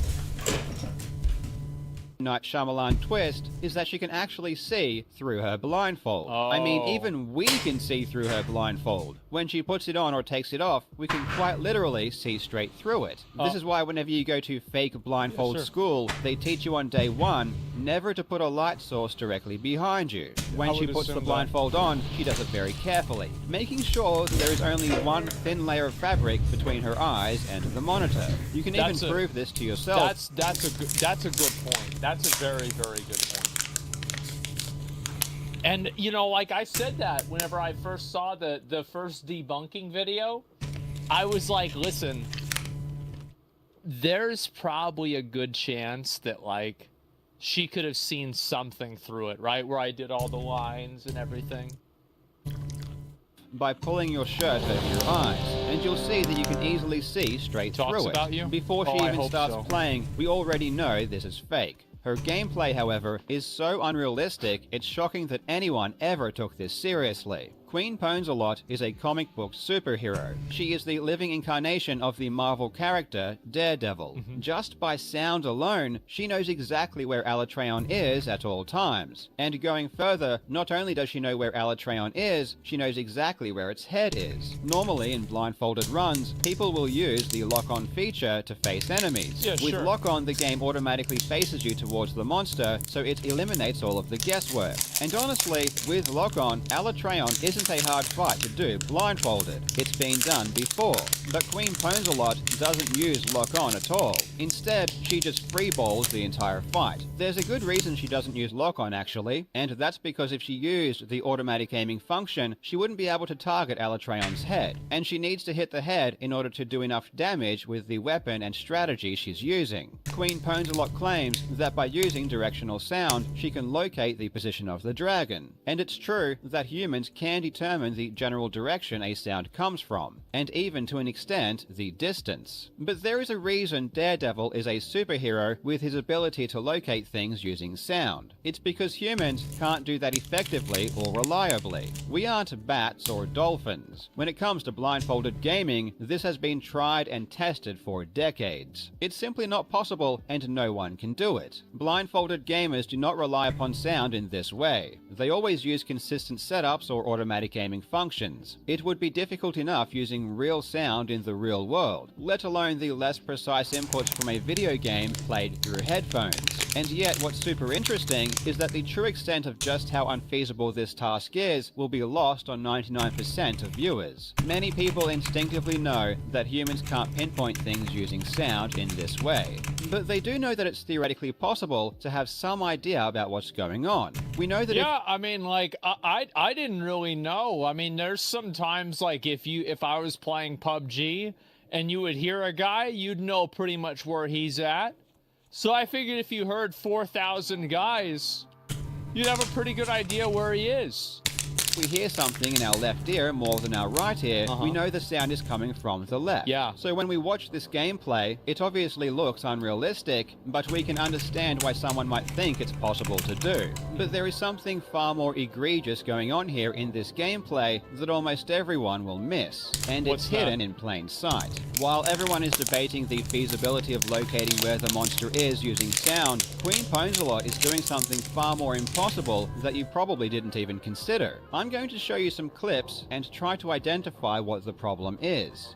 Night Shyamalan twist is that she can actually see through her blindfold. I mean, even we can see through her blindfold. When she puts it on or takes it off, we can quite literally see straight through it. This is why whenever you go to fake blindfold school, they teach you on day one never to put a light source directly behind you. When she puts the blindfold on, she does it very carefully, making sure that there is only one thin layer of fabric between her eyes and the monitor. You can even prove this to yourself. That's a good point. That's a very, very good point. And, you know, like I said that whenever I first saw the first debunking video, I was like, listen, there's probably a good chance that, like, she could have seen something through it, right? Where I did all the lines and everything. By pulling your shirt over your eyes, and you'll see that you can easily see straight through it. About you? Before she even starts playing, we already know this is fake. Her gameplay, however, is so unrealistic, it's shocking that anyone ever took this seriously. Queen Ponsalot is a comic book superhero. She is the living incarnation of the Marvel character Daredevil. Just by sound alone, she knows exactly where Alatreon is at all times. And going further, not only does she know where Alatreon is, she knows exactly where its head is. Normally, in blindfolded runs, people will use the lock-on feature to face enemies. With lock-on, the game automatically faces you towards the monster, so it eliminates all of the guesswork. And honestly, with lock-on, Alatreon isn't a hard fight to do blindfolded. It's been done before. But Queen Ponsalot doesn't use lock-on at all. Instead, she just freeballs the entire fight. There's a good reason she doesn't use lock-on, actually, and that's because if she used the automatic aiming function, she wouldn't be able to target Alatreon's head, and she needs to hit the head in order to do enough damage with the weapon and strategy she's using. Queen Ponsalot claims that by using directional sound, she can locate the position of the dragon. And it's true that humans can determine the general direction a sound comes from, and even to an extent, the distance. But there is a reason Daredevil is a superhero with his ability to locate things using sound. It's because humans can't do that effectively or reliably. We aren't bats or dolphins. When it comes to blindfolded gaming, this has been tried and tested for decades. It's simply not possible, and no one can do it. Blindfolded gamers do not rely upon sound in this way. They always use consistent setups or automatic aiming functions. It would be difficult enough using real sound in the real world, let alone the less precise inputs from a video game played through headphones. And yet, what's super interesting is that the true extent of just how unfeasible this task is will be lost on 99% of viewers. Many people instinctively know that humans can't pinpoint things using sound in this way, but they do know that it's theoretically possible to have some idea about what's going on. We know that I mean, like, I didn't really know. I mean, there's sometimes, like, if I was playing PUBG and you would hear a guy, you'd know pretty much where he's at. So I figured if you heard 4,000 guys, you'd have a pretty good idea where he is. we hear something in our left ear more than our right ear, we know the sound is coming from the left. Yeah. So when we watch this gameplay, it obviously looks unrealistic, but we can understand why someone might think it's possible to do. But there is something far more egregious going on here in this gameplay that almost everyone will miss, and it's hidden in plain sight. While everyone is debating the feasibility of locating where the monster is using sound, Queen Ponsalot is doing something far more impossible that you probably didn't even consider. I'm going to show you some clips and try to identify what the problem is.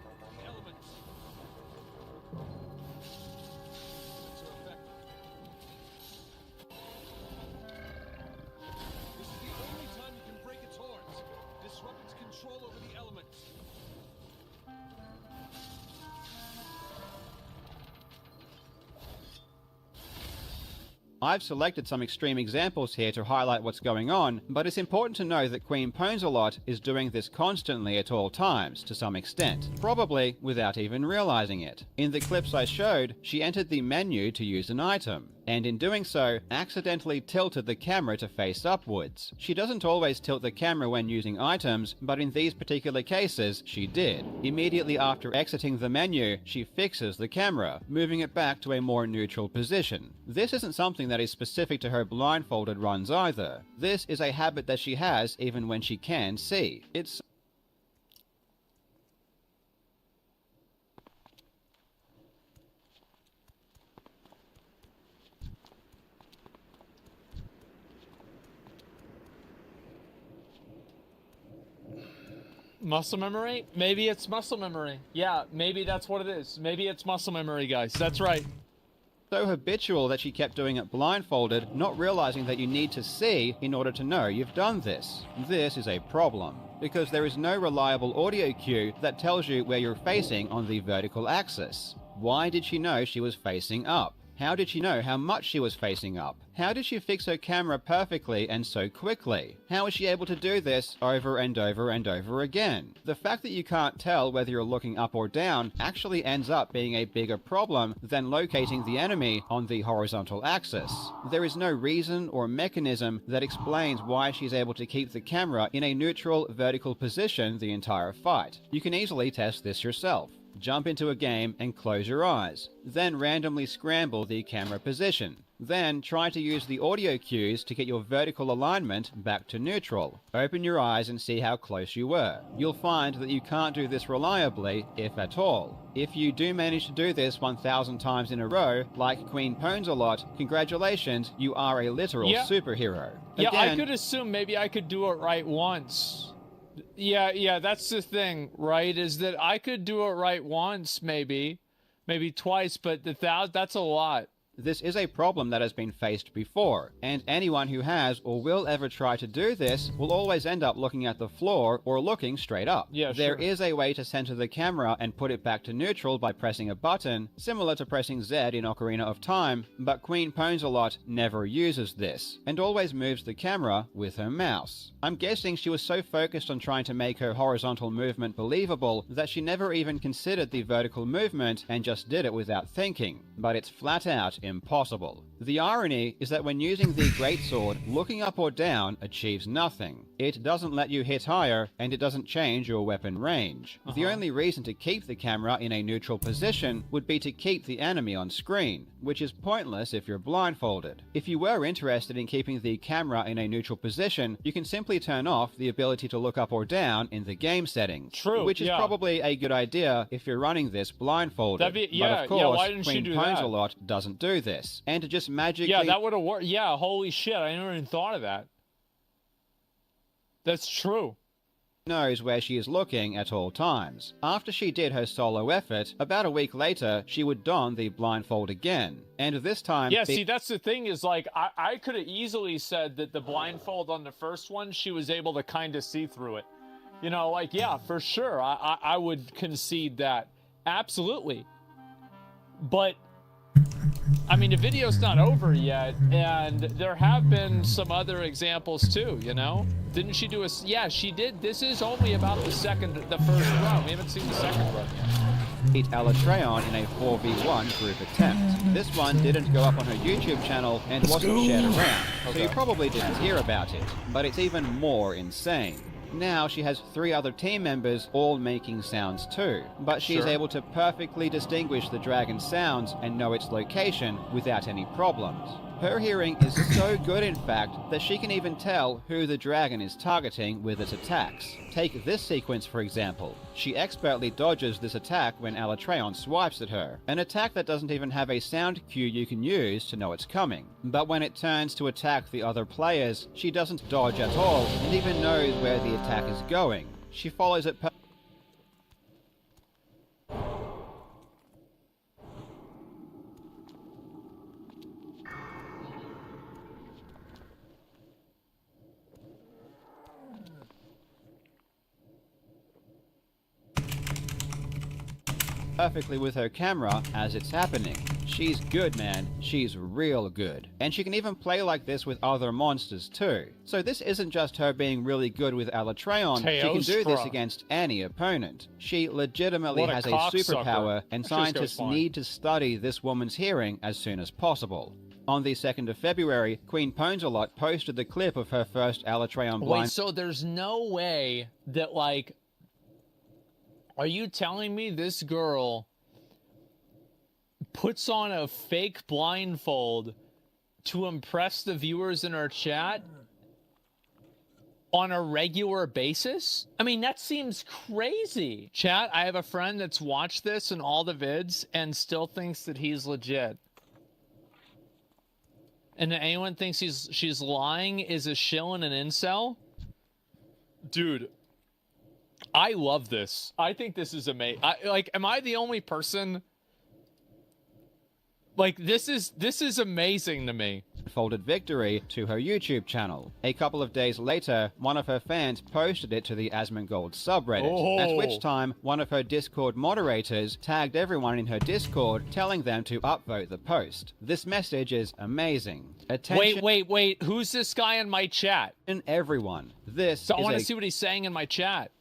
I've selected some extreme examples here to highlight what's going on, but it's important to know that Queen Ponsalot is doing this constantly at all times, to some extent, probably without even realizing it. In the clips I showed, she entered the menu to use an item. and in doing so, accidentally tilted the camera to face upwards. She doesn't always tilt the camera when using items, but in these particular cases, she did. Immediately after exiting the menu, she fixes the camera, moving it back to a more neutral position. This isn't something that is specific to her blindfolded runs either. This is a habit that she has even when she can see. It's muscle memory? Maybe it's muscle memory. Yeah, maybe that's what it is. Maybe it's muscle memory, guys. That's right. so habitual that she kept doing it blindfolded, not realizing that you need to see in order to know you've done this. This is a problem, because there is no reliable audio cue that tells you where you're facing on the vertical axis. Why did she know she was facing up? How did she know how much she was facing up? How did she fix her camera perfectly and so quickly? How was she able to do this over and over and over again? The fact that you can't tell whether you're looking up or down actually ends up being a bigger problem than locating the enemy on the horizontal axis. There is no reason or mechanism that explains why she's able to keep the camera in a neutral vertical position the entire fight. You can easily test this yourself. Jump into a game and close your eyes. Then randomly scramble the camera position. Then try to use the audio cues to get your vertical alignment back to neutral. Open your eyes and see how close you were. You'll find that you can't do this reliably, if at all. If you do manage to do this 1,000 times in a row, like Queen Pwns a lot, congratulations, you are a literal superhero. Yeah, I could assume maybe I could do it right once. Yeah, that's the thing, right? Is that I could do it right once, maybe twice, but that's a lot. This is a problem that has been faced before, and anyone who has or will ever try to do this will always end up looking at the floor or looking straight up. Yeah, There is a way to center the camera and put it back to neutral by pressing a button, similar to pressing Z in Ocarina of Time, but Queen Pwns a lot never uses this, and always moves the camera with her mouse. I'm guessing she was so focused on trying to make her horizontal movement believable that she never even considered the vertical movement and just did it without thinking, but it's flat out impossible. The irony is that when using the greatsword, looking up or down achieves nothing. It doesn't let you hit higher, and it doesn't change your weapon range. The only reason to keep the camera in a neutral position would be to keep the enemy on screen, which is pointless if you're blindfolded. If you were interested in keeping the camera in a neutral position, you can simply turn off the ability to look up or down in the game settings. True, which is probably a good idea if you're running this blindfolded. But of course, why didn't Queen she do Pwns that? a lot doesn't do this, and to just magically... Yeah, that would have worked. Yeah, holy shit, I never even thought of that. That's true. Knows where she is looking at all times. After she did her solo effort, about a week later, she would don the blindfold again. And this time... Yeah, see, that's the thing is, like, I could have easily said that the blindfold on the first one, she was able to kind of see through it. You know, like, yeah, for sure, I would concede that. Absolutely. But... I mean, the video's not over yet, and there have been some other examples too, you know? Didn't she do a... Yeah, she did. This is only about the first run. We haven't seen the second run yet. Beat Alatreon in a 4v1 group attempt. This one didn't go up on her YouTube channel and wasn't shared around, so you probably didn't hear about it. But it's even more insane. Now she has 3 other team members all making sounds too, but she is able to perfectly distinguish the dragon's sounds and know its location without any problems. Her hearing is so good, in fact, that she can even tell who the dragon is targeting with its attacks. Take this sequence, for example. She expertly dodges this attack when Alatreon swipes at her, an attack that doesn't even have a sound cue you can use to know it's coming. But when it turns to attack the other players, she doesn't dodge at all, and even knows where the attack is going. She follows it perfectly with her camera as it's happening. She's good, man. She's real good. And she can even play like this with other monsters too. So this isn't just her being really good with Alatreon, she can do this against any opponent. She legitimately has a superpower, and scientists need to study this woman's hearing as soon as possible. On the 2nd of February, Queen Ponsalot posted the clip of her first Alatreon blind... Wait, so there's no way that, like... Are you telling me this girl puts on a fake blindfold to impress the viewers in her chat on a regular basis? I mean, that seems crazy. Chat, I have a friend that's watched this and all the vids and still thinks that he's legit. And if anyone thinks she's lying is a shill and an incel? Dude, I love this. I think this is amazing. Like, am I the only person? Like, this is amazing to me. Folded victory to her YouTube channel. A couple of days later, one of her fans posted it to the Asmongold subreddit, at which time one of her Discord moderators tagged everyone in her Discord, telling them to upvote the post. This message is amazing. Attention, Wait, who's this guy in my chat? Everyone. This so is I want to see what he's saying in my chat.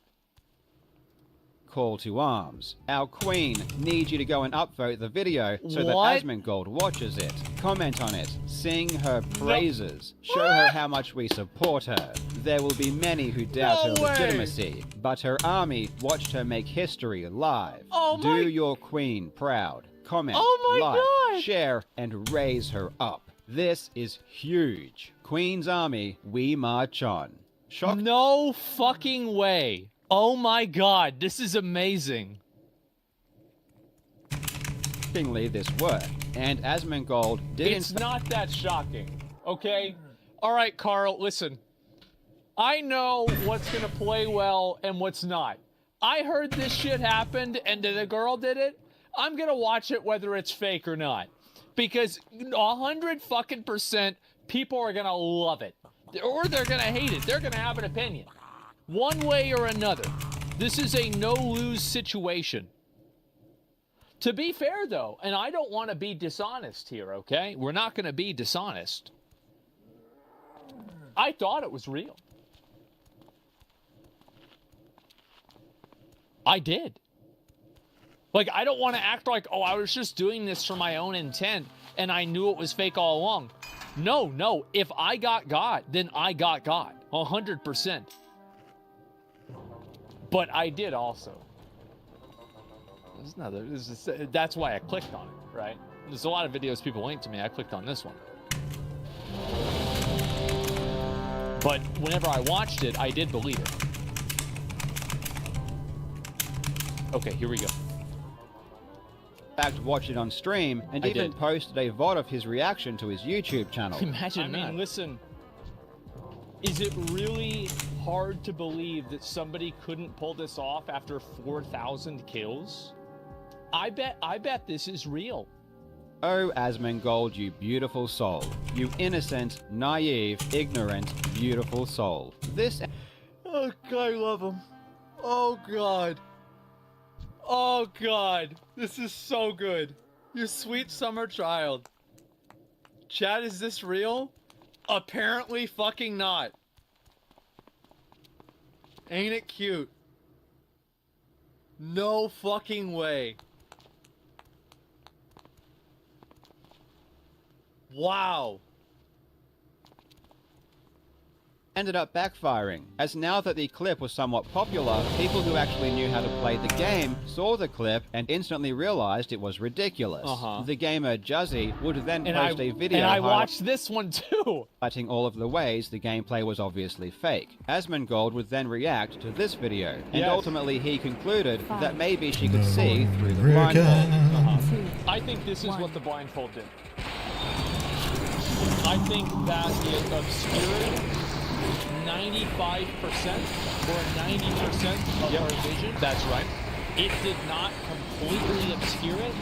Call to arms. Our queen needs you to go and upvote the video so that Asmongold watches it, comment on it, sing her praises, show her how much we support her. There will be many who doubt her legitimacy, but her army watched her make history live. Do your queen proud. Comment, like, share, and raise her up. This is huge. Queen's army, we march on. Shock? No fucking way. Oh my god, this is amazing. Shockingly, this worked, and Asmongold did. It's not that shocking, okay? All right, Carl, listen. I know what's gonna play well and what's not. I heard this shit happened and the girl did it. I'm gonna watch it whether it's fake or not, because 100% people are gonna love it, or they're gonna hate it. They're gonna have an opinion. One way or another. This is a no-lose situation. To be fair, though, and I don't want to be dishonest here, okay? We're not going to be dishonest. I thought it was real. I did. Like, I don't want to act like, oh, I was just doing this for my own intent, and I knew it was fake all along. No. If I got God, then I got God. 100%. But I did also. That's why I clicked on it, right? There's a lot of videos people link to me. I clicked on this one. But whenever I watched it, I did believe it. Okay, here we go. In fact, watched it on stream and even posted a VOD of his reaction to his YouTube channel. Imagine that. I mean, listen. Is it really hard to believe that somebody couldn't pull this off after 4,000 kills? I bet this is real. Oh, Asmongold, you beautiful soul. You innocent, naive, ignorant, beautiful soul. This... Oh, God, I love him. Oh, God. Oh, God. This is so good. You sweet summer child. Chat, is this real? Apparently fucking not. Ain't it cute? No fucking way. Wow. Ended up backfiring, as now that the clip was somewhat popular, people who actually knew how to play the game saw the clip and instantly realized it was ridiculous. The gamer Juzzy would then post a video and I watched this one too, highlighting all of the ways the gameplay was obviously fake. Asmongold would then react to this video, and ultimately he concluded that maybe she could see through the blindfold. I think this is what the blindfold did. I think that it obscured 95% or 90% of our vision. That's right. It did not completely obscure it,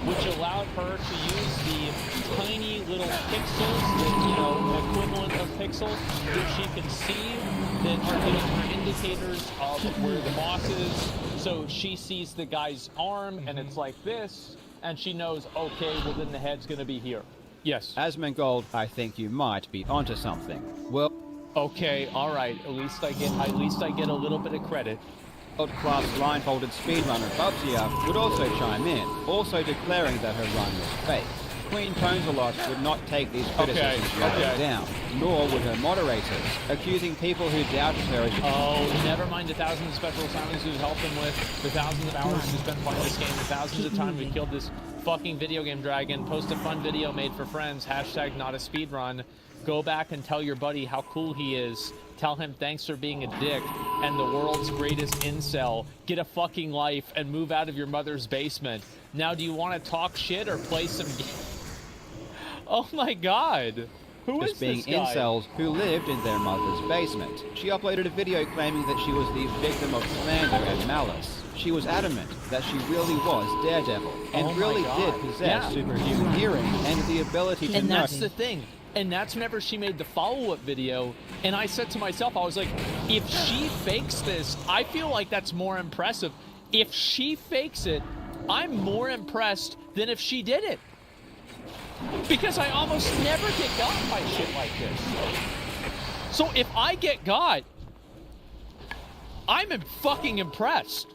which allowed her to use the tiny little pixels, the equivalent of pixels, that she can see that are giving her indicators of where the boss is. So she sees the guy's arm and it's like this, and she knows, okay, well then the head's gonna be here. Yes. Asmongold, I think you might be onto something. Well, okay, all right. At least I get a little bit of credit. World-class blindfolded speedrunner Bubsia would also chime in, also declaring that her run was fake. Queen Ponzalot would not take these criticisms lying down, nor would her moderators, accusing people who doubted her as... Oh, never mind the thousands of special assignments who've helped him with, the thousands of hours we spent playing this game, the thousands of times we killed this fucking video game dragon. Post a fun video made for friends, hashtag not a speedrun. Go back and tell your buddy how cool he is. Tell him thanks for being a dick and the world's greatest incel. Get a fucking life and move out of your mother's basement. Now, do you want to talk shit or play some Oh my god. Who is being this guy? incels who lived in their mother's basement. She uploaded a video claiming that she was the victim of slander and malice. She was adamant that she really was Daredevil and really did possess superhuman hearing and the ability to know. And that's the thing. And that's whenever she made the follow-up video, and I said to myself, I was like, if she fakes this, I feel like that's more impressive. If she fakes it, I'm more impressed than if she did it. Because I almost never get got by shit like this. So if I get got, I'm fucking impressed.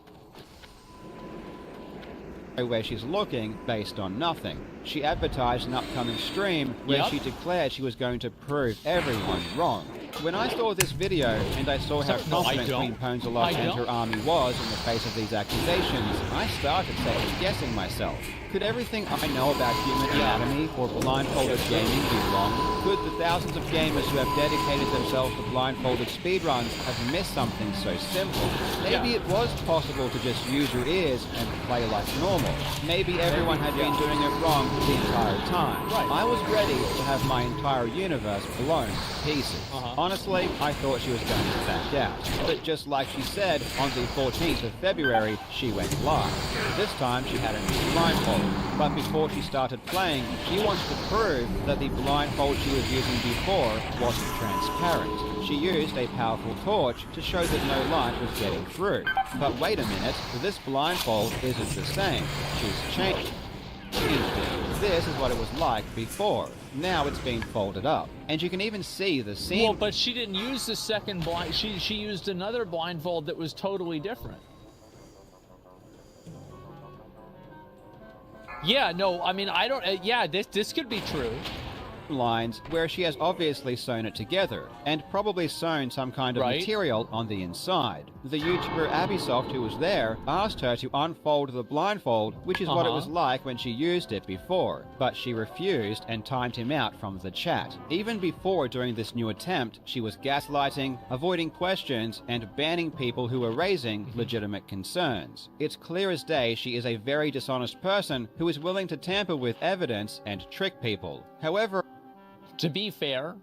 Where she's looking based on nothing. She advertised an upcoming stream where she declared she was going to prove everyone wrong. When I saw this video and I saw how confident Queen Ponzalot and her army was in the face of these accusations, I started second-guessing myself. Could everything I know about human anatomy or blindfolded gaming be wrong? Could the thousands of gamers who have dedicated themselves to blindfolded speedruns have missed something so simple? Maybe it was possible to just use your ears and play like normal. Maybe everyone had been doing it wrong the entire time. I was ready to have my entire universe blown to pieces. Honestly, I thought she was going to back out. But just like she said, on the 14th of February, she went live. This time she had a new blindfold. But before she started playing, she wanted to prove that the blindfold she was using before wasn't transparent. She used a powerful torch to show that no light was getting through. But wait a minute, this blindfold isn't the same. She's changed it. This is what it was like before. Now it's been folded up. And you can even see the seam. Well, but she didn't use the second blind. She used another blindfold that was totally different. Yeah, no, I mean, I don't... yeah, this could be true. Lines where she has obviously sewn it together and probably sewn some kind of material on the inside. The YouTuber Abisoft, who was there, asked her to unfold the blindfold, which is what it was like when she used it before, but she refused and timed him out from the chat. Even before doing this new attempt, she was gaslighting, avoiding questions, and banning people who were raising legitimate concerns. It's clear as day she is a very dishonest person who is willing to tamper with evidence and trick people. However, to be fair,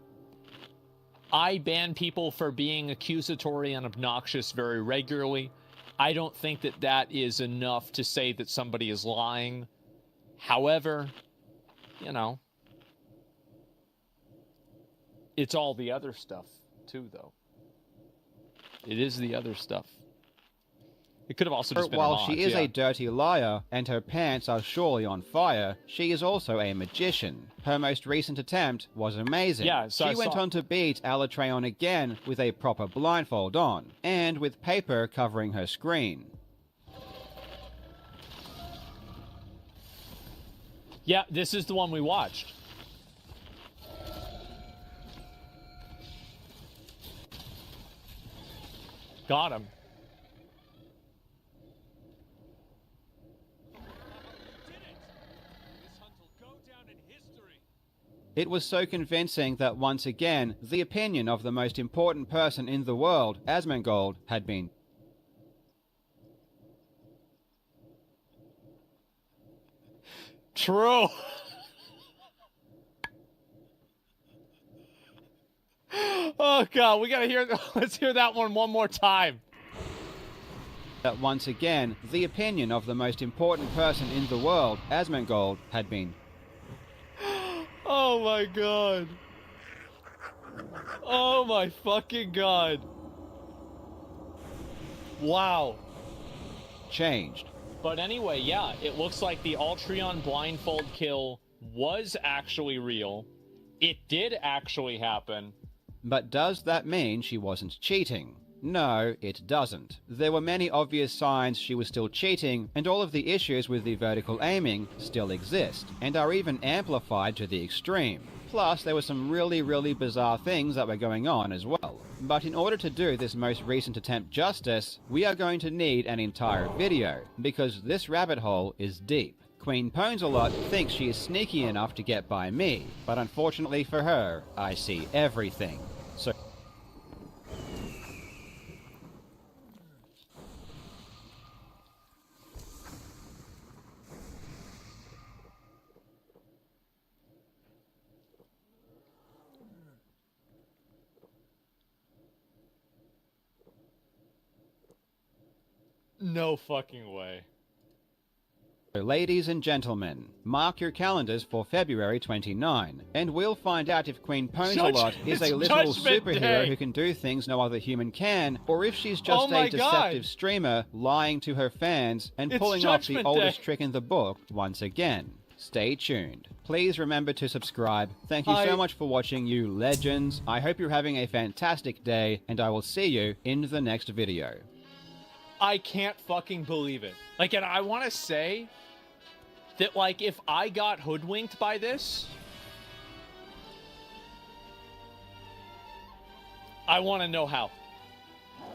I ban people for being accusatory and obnoxious very regularly. I don't think that that is enough to say that somebody is lying. However, you know, it's all the other stuff, too, though. It is the other stuff. It could have also just been while she is a dirty liar, and her pants are surely on fire, she is also a magician. Her most recent attempt was amazing. Yeah, so she went on to beat Alatreon again with a proper blindfold on, and with paper covering her screen. Yeah, this is the one we watched. Got him. It was so convincing that once again, the opinion of the most important person in the world, Asmongold, had been true. Oh god, we gotta hear. Let's hear that one more time. That once again, the opinion of the most important person in the world, Asmongold, had been. Oh my god. Oh my fucking god. Wow. Changed. But anyway, yeah, it looks like the Altreon blindfold kill was actually real. It did actually happen. But does that mean she wasn't cheating? No, it doesn't. There were many obvious signs she was still cheating, and all of the issues with the vertical aiming still exist, and are even amplified to the extreme. Plus, there were some really bizarre things that were going on as well. But in order to do this most recent attempt justice, we are going to need an entire video, because this rabbit hole is deep. Queen Pwnsalot thinks she is sneaky enough to get by me, but unfortunately for her, I see everything. So no fucking way. ladies and gentlemen, mark your calendars for February 29, and we'll find out if Queen Pwnsalot is a literal superhero Day. who can do things no other human can, or if she's just a deceptive streamer lying to her fans and pulling off the oldest trick in the book once again. Stay tuned. Please remember to subscribe. Thank you so much for watching, you legends. I hope you're having a fantastic day, and I will see you in the next video. I can't fucking believe it. Like, and I want to say that, like, if I got hoodwinked by this, I want to know how.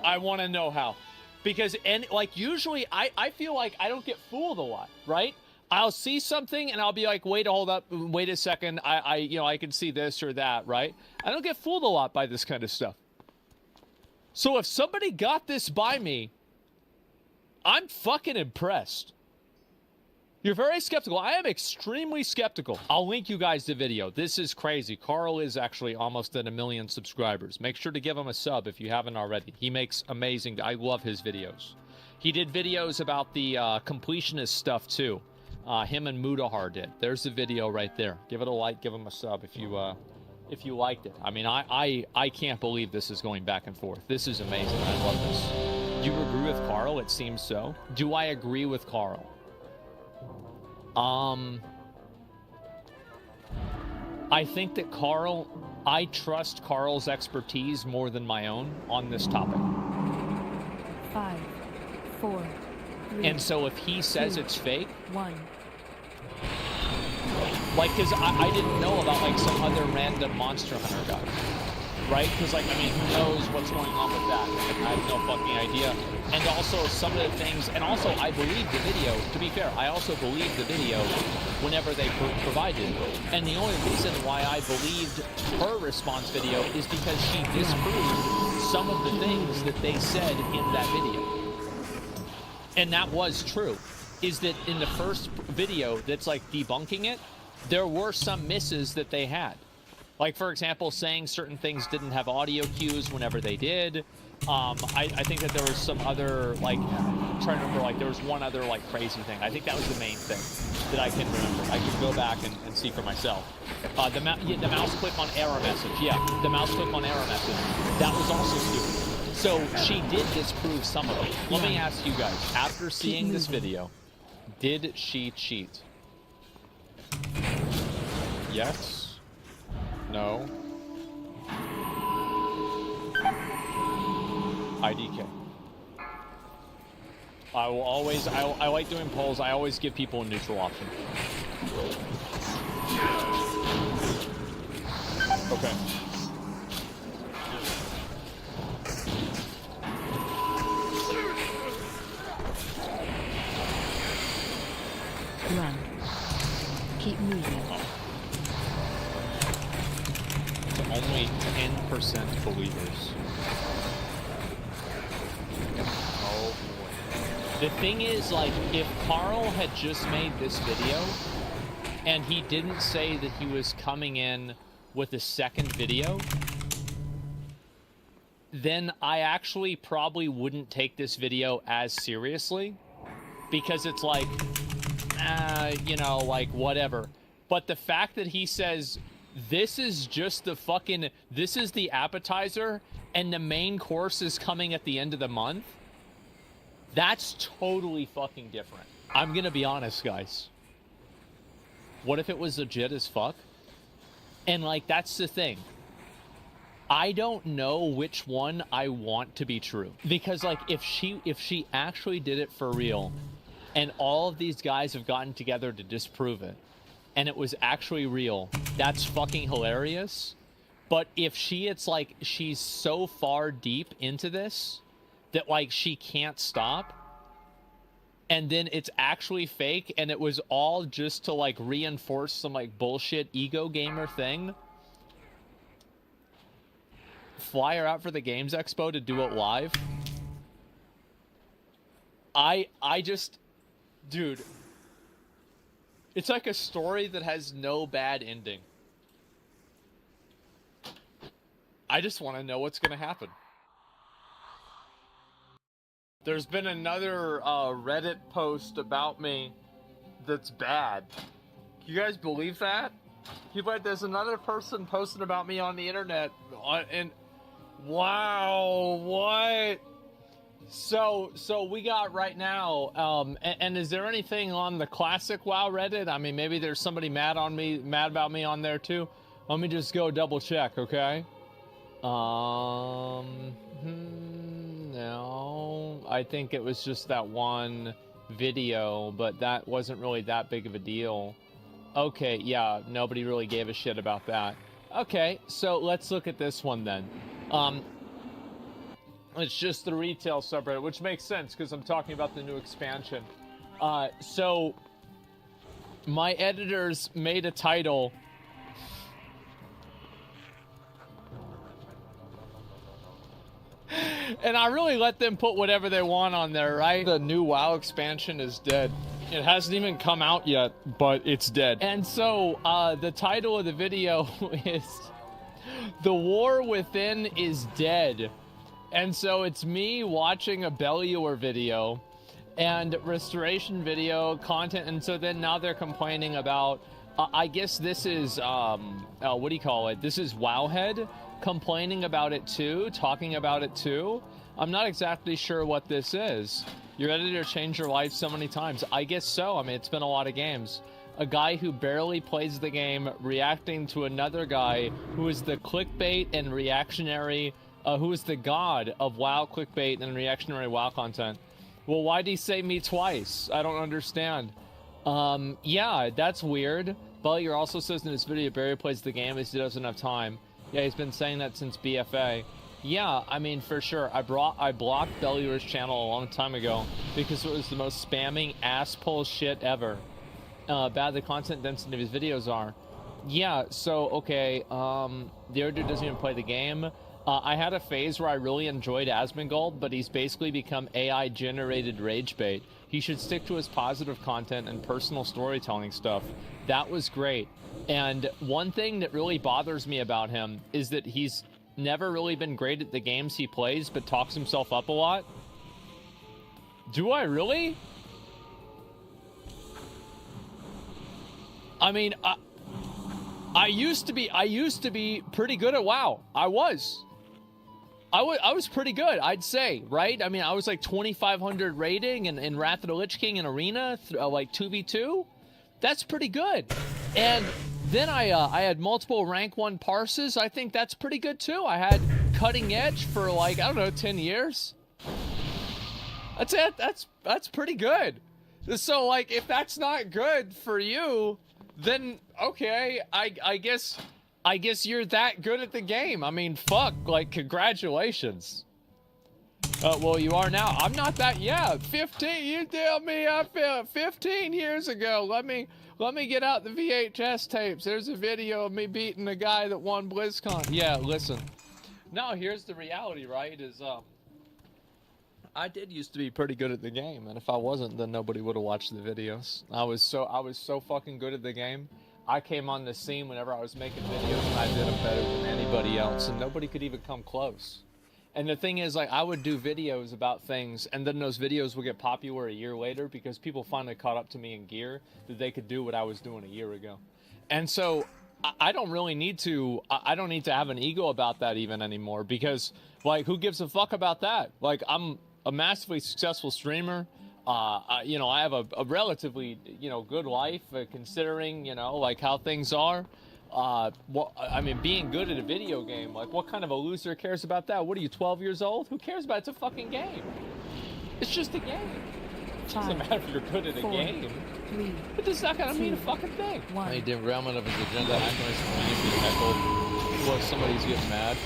I want to know how. Because, like, usually I feel like I don't get fooled a lot, right? I'll see something and I'll be like, wait, hold up, wait a second. I can see this or that, right? I don't get fooled a lot by this kind of stuff. So if somebody got this by me, I'm fucking impressed. You're very skeptical. I am extremely skeptical. I'll link you guys the video. This is crazy. Carl is actually almost at 1 million subscribers. Make sure to give him a sub if you haven't already. He makes amazing... I love his videos. He did videos about the completionist stuff too. Him and Mudahar did. There's the video right there. Give it a like, give him a sub if you liked it. I mean, I can't believe this is going back and forth. This is amazing. I love this. Do you agree with Carl? It seems so. Do I agree with Carl? I think that I trust Carl's expertise more than my own on this topic. 5, 4, 3, and so if he says 2, it's fake, 1. Like, because I didn't know about, like, some other random Monster Hunter guy. Right? Because, like, I mean, who knows what's going on with that? I have no fucking idea. And also, some of the things... And also, I believe the video... To be fair, I also believe the video whenever they provided it. And the only reason why I believed her response video is because she disproved some of the things that they said in that video. And that was true. Is that in the first video that's, like, debunking it, there were some misses that they had. Like, for example, saying certain things didn't have audio cues whenever they did. I think that there was some other, like, I'm trying to remember, like, there was one other, like, crazy thing. I think that was the main thing that I can remember. I can go back and see for myself. The mouse click on error message. Yeah, the mouse click on error message. That was also stupid. So she did disprove some of it. Let me ask you guys, after seeing this video, did she cheat? Yes? No. IDK. I will always, I like doing polls. I always give people a neutral option. Okay. Run. Keep moving. Only 10% believers. Oh boy. The thing is, like, if Carl had just made this video and he didn't say that he was coming in with a second video, then I actually probably wouldn't take this video as seriously, because it's like, you know, like, whatever. But the fact that he says, this is just the fucking... This is the appetizer, and the main course is coming at the end of the month. That's totally fucking different. I'm gonna be honest, guys. What if it was legit as fuck? And, like, that's the thing. I don't know which one I want to be true. Because, like, if she actually did it for real, and all of these guys have gotten together to disprove it, and it was actually real, that's fucking hilarious. But if it's like, she's so far deep into this that, like, she can't stop, and then it's actually fake, and it was all just to, like, reinforce some, like, bullshit ego gamer thing, fly her out for the Games Expo to do it live. I just, dude, it's like a story that has no bad ending. I just want to know what's going to happen. There's been another Reddit post about me that's bad. You guys believe that? There's another person posting about me on the internet, and wow, what? So we got right now, and is there anything on the classic WoW Reddit? I mean, maybe there's somebody mad about me on there too. Let me just go double check, okay? No, I think it was just that one video, but that wasn't really that big of a deal. Okay, yeah, nobody really gave a shit about that. Okay, so let's look at this one then. It's just the retail subreddit, which makes sense because I'm talking about the new expansion. So my editors made a title. And I really let them put whatever they want on there, right? The new WoW expansion is dead. It hasn't even come out yet, but it's dead. And so, the title of the video is The War Within is Dead. And so it's me watching a Belluar video and restoration video content. And so then now they're complaining about, I guess this is, what do you call it? This is Wowhead complaining about it too, talking about it too. I'm not exactly sure what this is. Your editor changed your life so many times. I guess so. I mean, it's been a lot of games. A guy who barely plays the game reacting to another guy who is the clickbait and reactionary, who is the god of WoW clickbait and reactionary WoW content. Well, why'd he say me twice? I don't understand. Yeah, that's weird. Bellier also says in his video, Barry plays the game as he doesn't have time. Yeah, he's been saying that since BFA. Yeah, I mean, for sure. I blocked Bellier's channel a long time ago because it was the most spamming ass-pull shit ever. Bad the content density of his videos are. Yeah, so, okay, the other dude doesn't even play the game. I had a phase where I really enjoyed Asmongold, but he's basically become AI-generated rage bait. He should stick to his positive content and personal storytelling stuff. That was great. And one thing that really bothers me about him is that he's never really been great at the games he plays, but talks himself up a lot. Do I really? I mean, I used to be pretty good at WoW. I was pretty good, I'd say, right? I mean, I was like 2,500 rating in Wrath of the Lich King in Arena, like 2v2. That's pretty good. And then I had multiple rank 1 parses. I think that's pretty good too. I had cutting edge for like, I don't know, 10 years. That's it. That's pretty good. So like, if that's not good for you, then okay, I guess you're that good at the game. I mean, fuck, like, congratulations. Well, you are now. I'm not that, yeah, 15, you tell me I felt 15 years ago. Let me get out the VHS tapes. There's a video of me beating the guy that won BlizzCon. Yeah, listen. No, here's the reality, right, is, I did used to be pretty good at the game, and if I wasn't, then nobody would have watched the videos. I was so fucking good at the game. I came on the scene whenever I was making videos, and I did them better than anybody else, and nobody could even come close. And the thing is, like, I would do videos about things, and then those videos would get popular a year later because people finally caught up to me in gear that they could do what I was doing a year ago. And so I don't really need to, I don't need to have an ego about that even anymore because, like, who gives a fuck about that? Like, I'm a massively successful streamer. You know, I have a relatively, you know, good life considering, you know, like how things are. well, I mean, being good at a video game, like, what kind of a loser cares about that? What are you, 12 years old? Who cares about it? It's a fucking game. It's just a game. It doesn't matter if you're good at a game. It does not gonna mean a fucking thing. A derailment of his agenda, being heckled. Well, somebody's getting mad.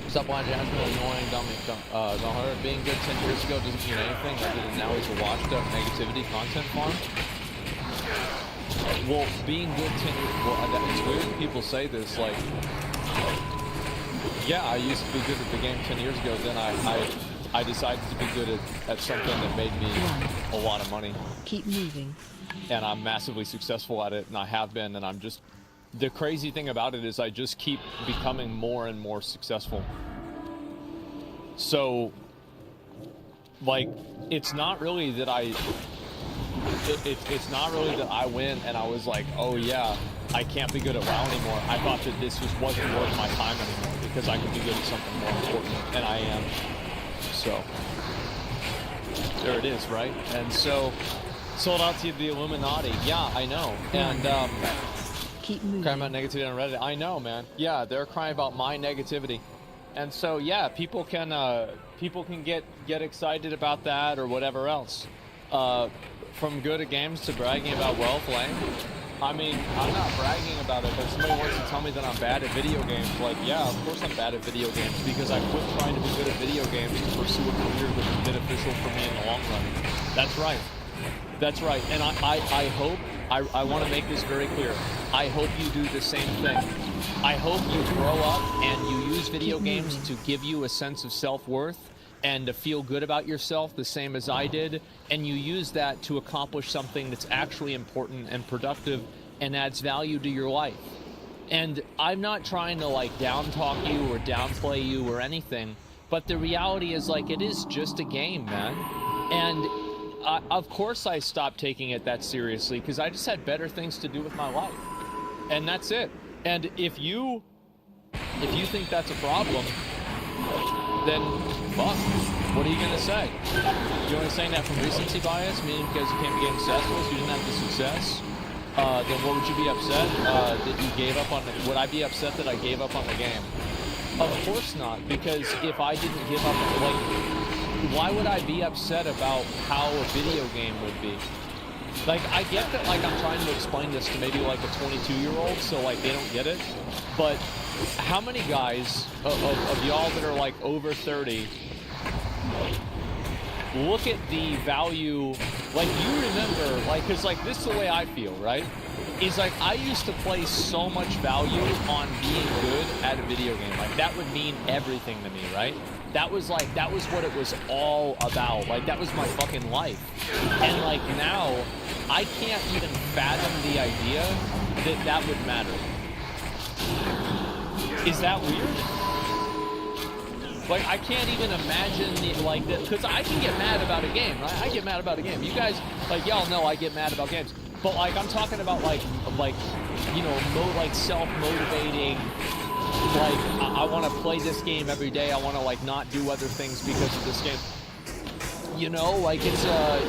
Stop watching Jasmine, annoying, don't hurt. Being good 10 years ago doesn't mean anything other than now he's a washed up negativity content farm. Well, being good 10 years, well, it's weird when people say this, like, yeah, I used to be good at the game 10 years ago, then I decided to be good at something that made me a lot of money. Keep moving. And I'm massively successful at it, and I have been, and the crazy thing about it is I just keep becoming more and more successful. So, like, it's not really that it's not really that I win and I was like, oh yeah, I can't be good at WoW anymore. I thought that this wasn't worth my time anymore because I could be good at something more important, and I am. So, there it is, right? And so, sold out to the Illuminati. Yeah, I know. And, keep moving. Crying about negativity on Reddit. I know, man. Yeah, they're crying about my negativity. And so, yeah, people can get excited about that or whatever else. From good at games to bragging about wealth, lame. I mean, I'm not bragging about it, but somebody wants to tell me that I'm bad at video games. Like, yeah, of course I'm bad at video games because I quit trying to be good at video games to pursue a career that was beneficial for me in the long run. That's right. That's right. And I hope, I want to make this very clear. I hope you do the same thing. I hope you grow up and you use video games to give you a sense of self-worth and to feel good about yourself the same as I did, and you use that to accomplish something that's actually important and productive and adds value to your life. And I'm not trying to like down talk you or downplay you or anything, but the reality is like it is just a game, man. And of course I stopped taking it that seriously because I just had better things to do with my life. And that's it. And if you think that's a problem, then fuck. What are you gonna say? You're only saying that from recency bias, meaning because you can't be getting successful, so you didn't have the success. Then what would you be upset? That you gave up on it? Would I be upset that I gave up on the game? Of course not, because if I didn't give up, like, why would I be upset about how a video game would be? Like, I get that, like, I'm trying to explain this to maybe, like, a 22-year-old, so, like, they don't get it. But how many guys of y'all that are, like, over 30 look at the value, like, you remember, like, because, like, this is the way I feel, right? Is, like, I used to place so much value on being good at a video game. Like, that would mean everything to me, right? That was what it was all about. Like, that was my fucking life. And, like, now, I can't even fathom the idea that that would matter. Is that weird? Like, I can't even imagine, because I can get mad about a game, right? I get mad about a game. You guys, like, y'all know I get mad about games. But, like, I'm talking about, like you know, self-motivating, like, I want to play this game every day. I want to, like, not do other things because of this game. You know, like, it's,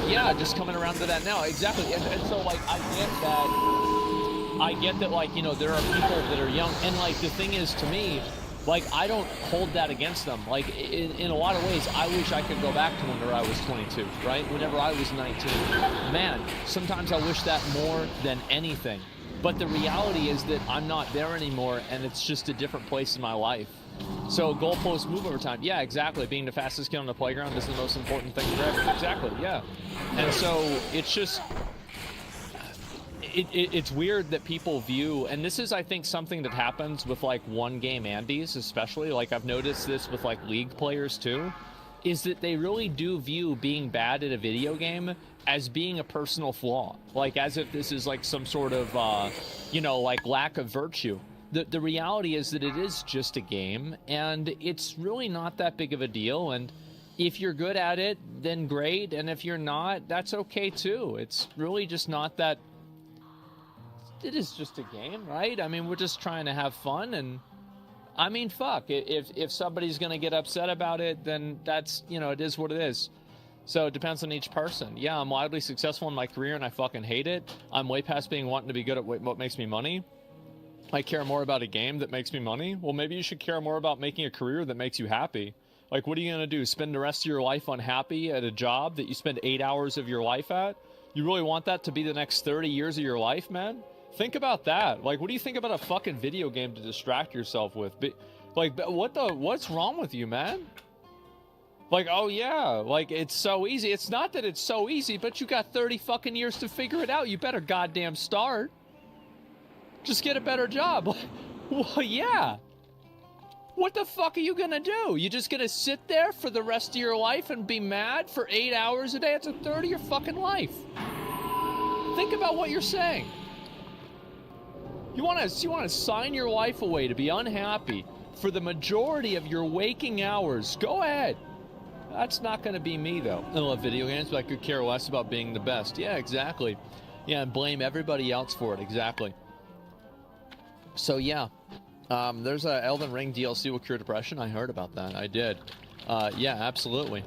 yeah, just coming around to that now. Exactly. And so, like, I get that, like, you know, there are people that are young. And, like, the thing is, to me, like, I don't hold that against them. Like, in a lot of ways, I wish I could go back to whenever I was 22, right? Whenever I was 19. Man, sometimes I wish that more than anything. But the reality is that I'm not there anymore, and it's just a different place in my life. So goalposts move over time. Yeah, exactly. Being the fastest kid on the playground is the most important thing forever. Exactly, yeah. And so it's just... It's weird that people view, and this is, I think, something that happens with, like, one-game Andes, especially. Like, I've noticed this with, like, League players, too, is that they really do view being bad at a video game as being a personal flaw. Like, as if this is, like, some sort of, you know, like, lack of virtue. The reality is that it is just a game, and it's really not that big of a deal, and if you're good at it, then great, and if you're not, that's okay, too. It's really just not that... It is just a game, right? I mean, we're just trying to have fun, and I mean, fuck. If somebody's gonna get upset about it, then that's, you know, it is what it is. So it depends on each person. Yeah, I'm wildly successful in my career, and I fucking hate it. I'm way past wanting to be good at what makes me money. I care more about a game that makes me money. Well, maybe you should care more about making a career that makes you happy. Like, what are you going to do? Spend the rest of your life unhappy at a job that you spend 8 hours of your life at? You really want that to be the next 30 years of your life, man? Think about that. Like, what do you think about a fucking video game to distract yourself with? What's wrong with you, man? Like, oh yeah, like, it's so easy. It's not that it's so easy, but you got 30 fucking years to figure it out. You better goddamn start. Just get a better job. Well, yeah. What the fuck are you gonna do? You just gonna sit there for the rest of your life and be mad for 8 hours a day? It's a third of your fucking life. Think about what you're saying. You wanna sign your life away to be unhappy for the majority of your waking hours? Go ahead. That's not gonna be me, though. I love video games, but I could care less about being the best. Yeah, exactly. Yeah, and blame everybody else for it. Exactly. So yeah, there's a Elden Ring DLC will cure depression. I heard about that. I did. Yeah, absolutely.